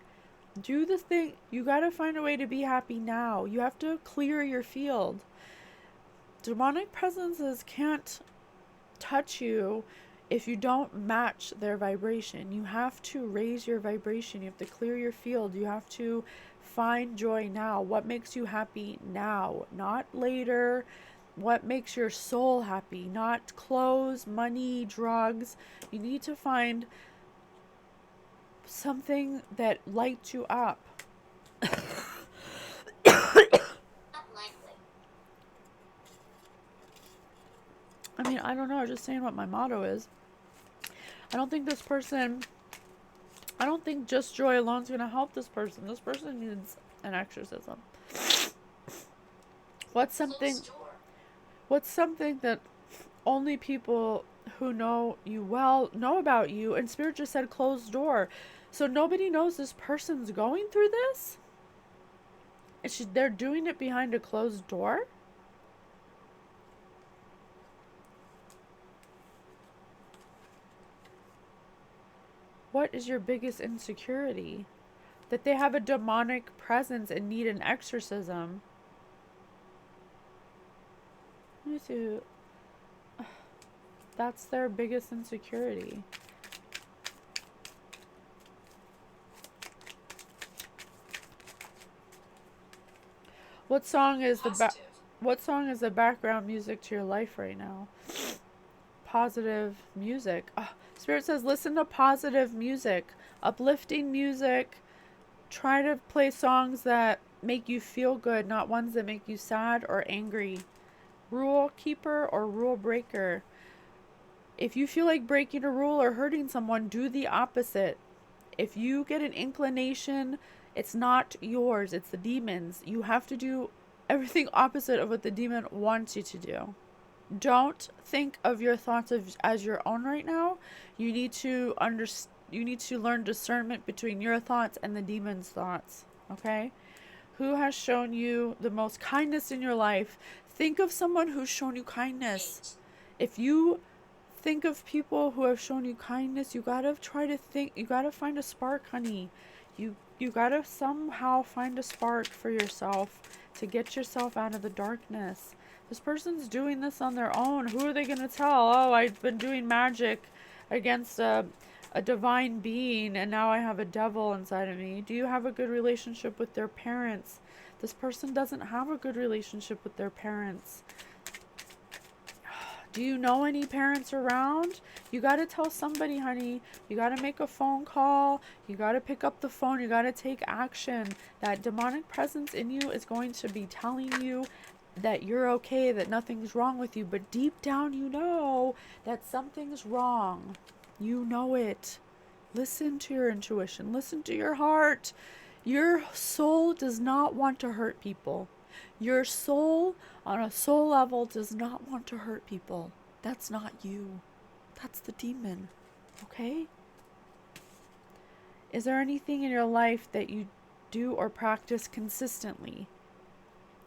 Do the thing. You gotta find a way to be happy now. You have to clear your field. Demonic presences can't touch you if you don't match their vibration. You have to raise your vibration. You have to clear your field. You have to find joy now. What makes you happy now, not later. What makes your soul happy, not clothes, money, drugs. You need to find something that lights you up. I mean, I don't know. I'm just saying what my motto is. I don't think just joy alone is going to help this person. This person needs an exorcism. What's something that only people who know you well know about you? And Spirit just said closed door. So nobody knows this person's going through this? And they're doing it behind a closed door? What is your biggest insecurity? That they have a demonic presence and need an exorcism. Let me see. That's their biggest insecurity. What song is the background music to your life right now? Positive music. Oh, Spirit says listen to positive music, uplifting music. Try to play songs that make you feel good, not ones that make you sad or angry. Rule keeper or rule breaker. If you feel like breaking a rule or hurting someone, do the opposite. If you get an inclination, it's not yours, it's the demon's. You have to do everything opposite of what the demon wants you to do. Don't think of your thoughts as your own right now. You need to learn discernment between your thoughts and the demon's thoughts. Okay? Who has shown you the most kindness in your life? Think of someone who's shown you kindness. If you think of people who have shown you kindness, you gotta find a spark, honey. You gotta somehow find a spark for yourself to get yourself out of the darkness. This person's doing this on their own. Who are they gonna tell? Oh, I've been doing magic against a divine being and now I have a devil inside of me. Do you have a good relationship with their parents? This person doesn't have a good relationship with their parents. Do you know any parents around? You got to tell somebody, honey. You got to make a phone call. You got to pick up the phone. You got to take action. That demonic presence in you is going to be telling you that you're okay, that nothing's wrong with you. But deep down, you know that something's wrong. You know it. Listen to your intuition. Listen to your heart. Your soul does not want to hurt people. Your soul, on a soul level, does not want to hurt people. That's not you. That's the demon. Okay? Is there anything in your life that you do or practice consistently?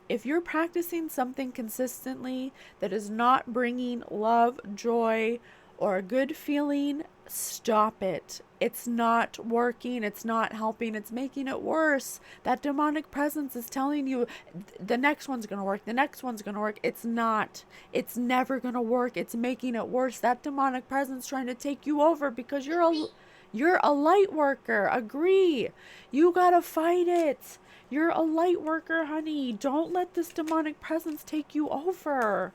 If you're practicing something consistently that is not bringing love, joy, or a good feeling, stop it. It's not working. It's not helping. It's making it worse. That demonic presence is telling you the next one's going to work. The next one's going to work. It's not. It's never going to work. It's making it worse. That demonic presence trying to take you over because you're a light worker. Agree. You got to fight it. You're a light worker, honey. Don't let this demonic presence take you over.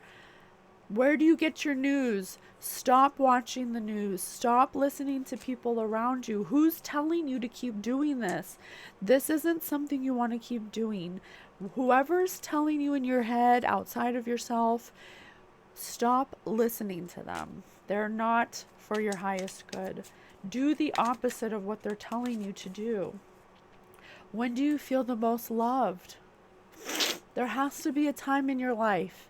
Where do you get your news? Stop watching the news. Stop listening to people around you. Who's telling you to keep doing this? This isn't something you want to keep doing. Whoever's telling you in your head, outside of yourself, stop listening to them. They're not for your highest good. Do the opposite of what they're telling you to do. When do you feel the most loved? There has to be a time in your life.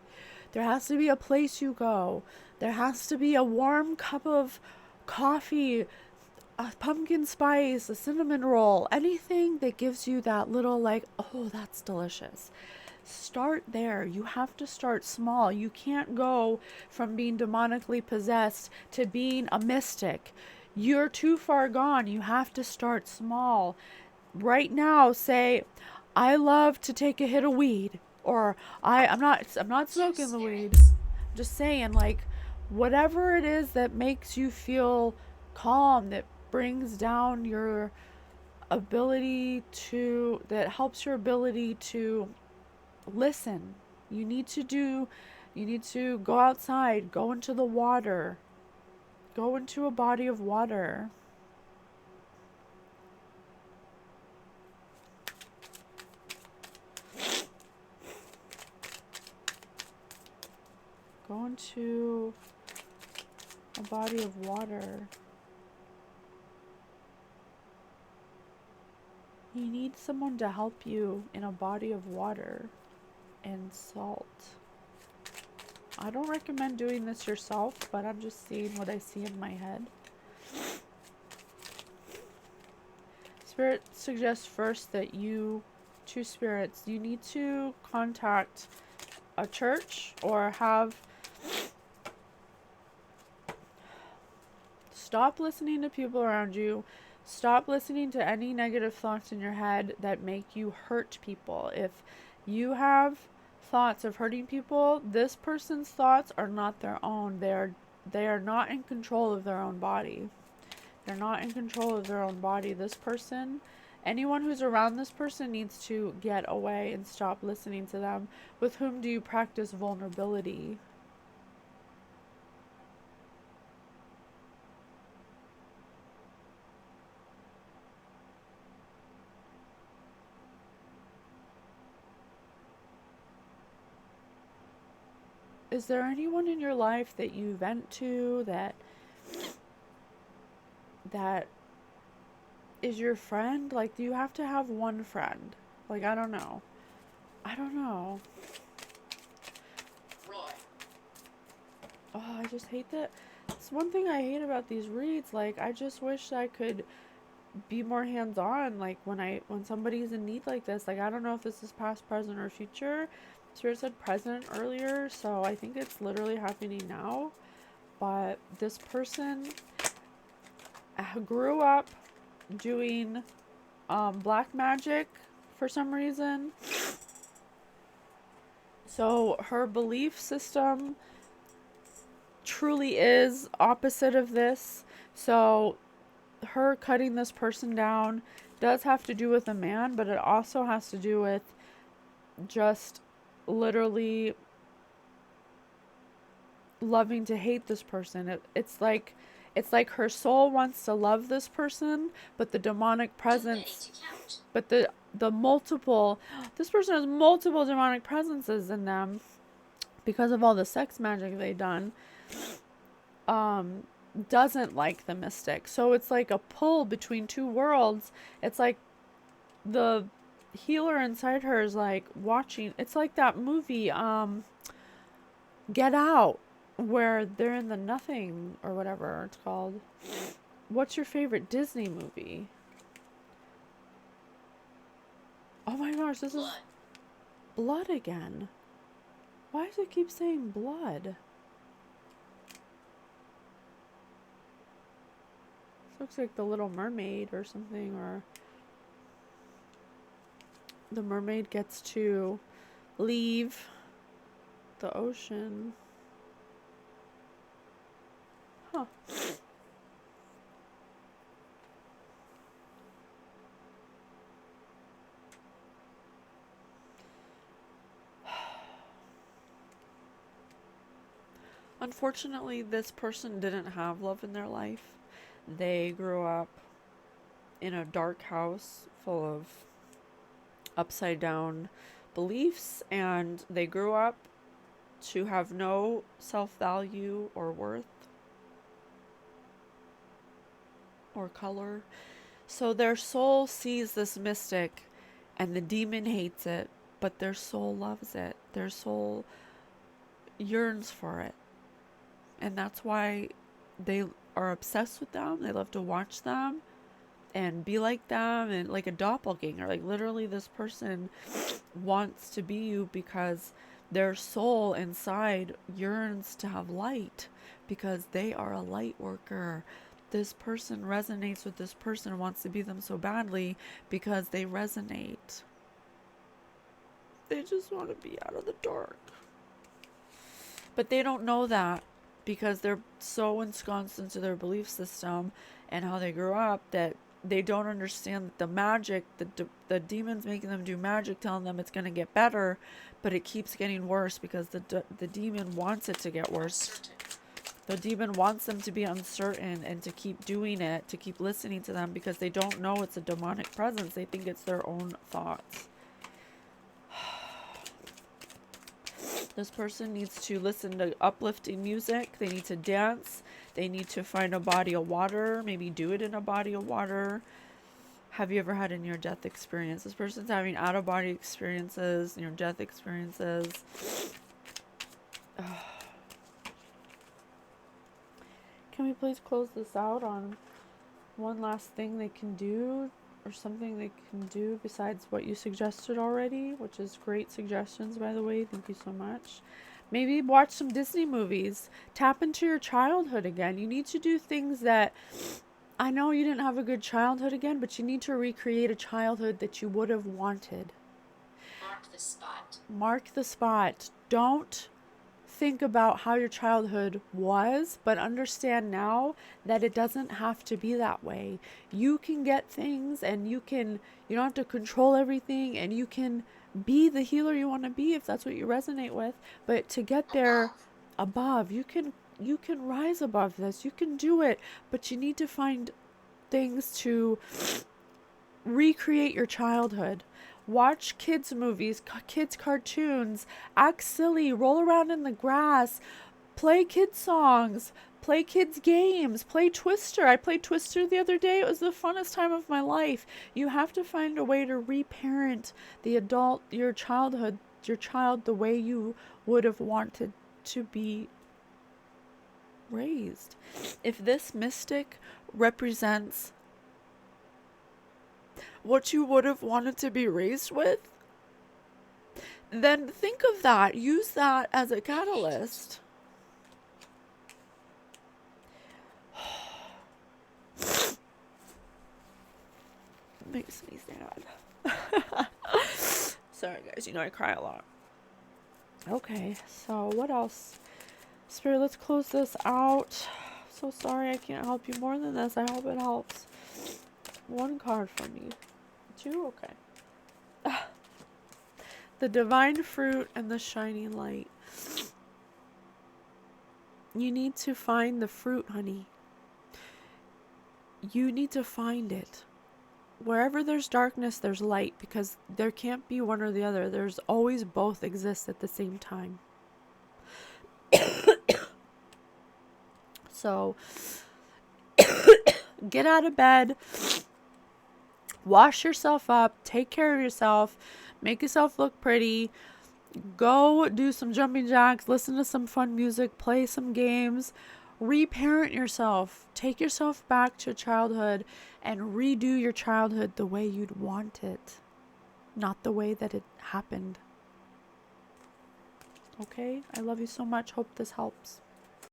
There has to be a place you go. There has to be a warm cup of coffee, a pumpkin spice, a cinnamon roll, anything that gives you that little like, oh, that's delicious. Start there. You have to start small. You can't go from being demonically possessed to being a mystic. You're too far gone. You have to start small. Right now, say, I love to take a hit of weed. Or I'm not smoking the weed. I'm just saying, like, whatever it is that makes you feel calm, that brings down your ability to, that helps your ability to listen. You need to go outside, go into the water, go into a body of water. Go into a body of water. You need someone to help you in a body of water and salt. I don't recommend doing this yourself, but I'm just seeing what I see in my head. Spirit suggests first that you, two spirits, you need to contact a church or have stop listening to people around you. Stop listening to any negative thoughts in your head that make you hurt people. If you have thoughts of hurting people, this person's thoughts are not their own. They are not in control of their own body. They're not in control of their own body. This person, anyone who's around this person needs to get away and stop listening to them. With whom do you practice vulnerability? Is there anyone in your life that you vent to that is your friend? Like, do you have to have one friend? Like, I don't know. Roy. Oh, I just hate that. It's one thing I hate about these reads. Like, I just wish I could be more hands-on. Like, when somebody's in need like this. Like, I don't know if this is past, present, or future. Spirit said present earlier, so I think it's literally happening now. But this person grew up doing black magic for some reason. So her belief system truly is opposite of this. So her cutting this person down does have to do with a man, but it also has to do with just literally loving to hate this person. It's like her soul wants to love this person, but the demonic presence, but the multiple, this person has multiple demonic presences in them because of all the sex magic they've done. Doesn't like the mystic. So it's like a pull between two worlds. It's like the healer inside her is like watching. It's like that movie, Get Out, where they're in the nothing or whatever it's called. What's your favorite Disney movie? Oh my gosh, this is blood again. Why does it keep saying blood? This looks like the Little Mermaid or something, or the mermaid gets to leave the ocean. Huh. Unfortunately, this person didn't have love in their life. They grew up in a dark house full of upside down beliefs, and they grew up to have no self-value or worth or color. So their soul sees this mystic and the demon hates it, but their soul loves it. Their soul yearns for it. And that's why they are obsessed with them. They love to watch them and be like them, and like a doppelganger. Like literally this person wants to be you because their soul inside yearns to have light, because they are a light worker. This person resonates with this person, wants to be them so badly because they resonate. They just want to be out of the dark. But they don't know that because they're so ensconced into their belief system and how they grew up that they don't understand that the magic, the demons making them do magic, telling them it's going to get better, but it keeps getting worse because the demon wants it to get worse. The demon wants them to be uncertain and to keep doing it, to keep listening to them, because they don't know it's a demonic presence. They think it's their own thoughts. This person needs to listen to uplifting music. They need to dance. They need to find a body of water. Maybe do it in a body of water. Have you ever had a near-death experience? This person's having out-of-body experiences, near-death experiences. Can we please close this out on one last thing they can do, or something they can do besides what you suggested already, which is great suggestions, by the way. Thank you so much. Maybe watch some Disney movies. Tap into your childhood again. You need to do things that, I know you didn't have a good childhood again, but you need to recreate a childhood that you would have wanted. Mark the spot. Mark the spot. Don't think about how your childhood was, but understand now that it doesn't have to be that way. You can get things, and you don't have to control everything, and you can be the healer you want to be if that's what you resonate with. But to get there above, you can rise above this. You can do it, but you need to find things to recreate your childhood. Watch kids movies, kids cartoons, act silly, roll around in the grass, play kids songs, play kids games, play Twister. I played Twister the other day. It was the funnest time of my life. You have to find a way to reparent your child the way you would have wanted to be raised. If this mystic represents what you would have wanted to be raised with, then think of that. Use that as a catalyst. Makes me sad. Sorry guys, I cry a lot. Okay, so what else? Spirit, let's close this out. So sorry I can't help you more than this. I hope it helps. One card from me. Two? Okay. The divine fruit and the shining light. You need to find the fruit, honey. You need to find it. Wherever there's darkness, there's light, because there can't be one or the other. There's always both exist at the same time. So, get out of bed, wash yourself up, take care of yourself, make yourself look pretty, go do some jumping jacks, listen to some fun music, play some games, reparent yourself, take yourself back to childhood and redo your childhood the way you'd want it, not the way that it happened. Okay? I love you so much. Hope this helps.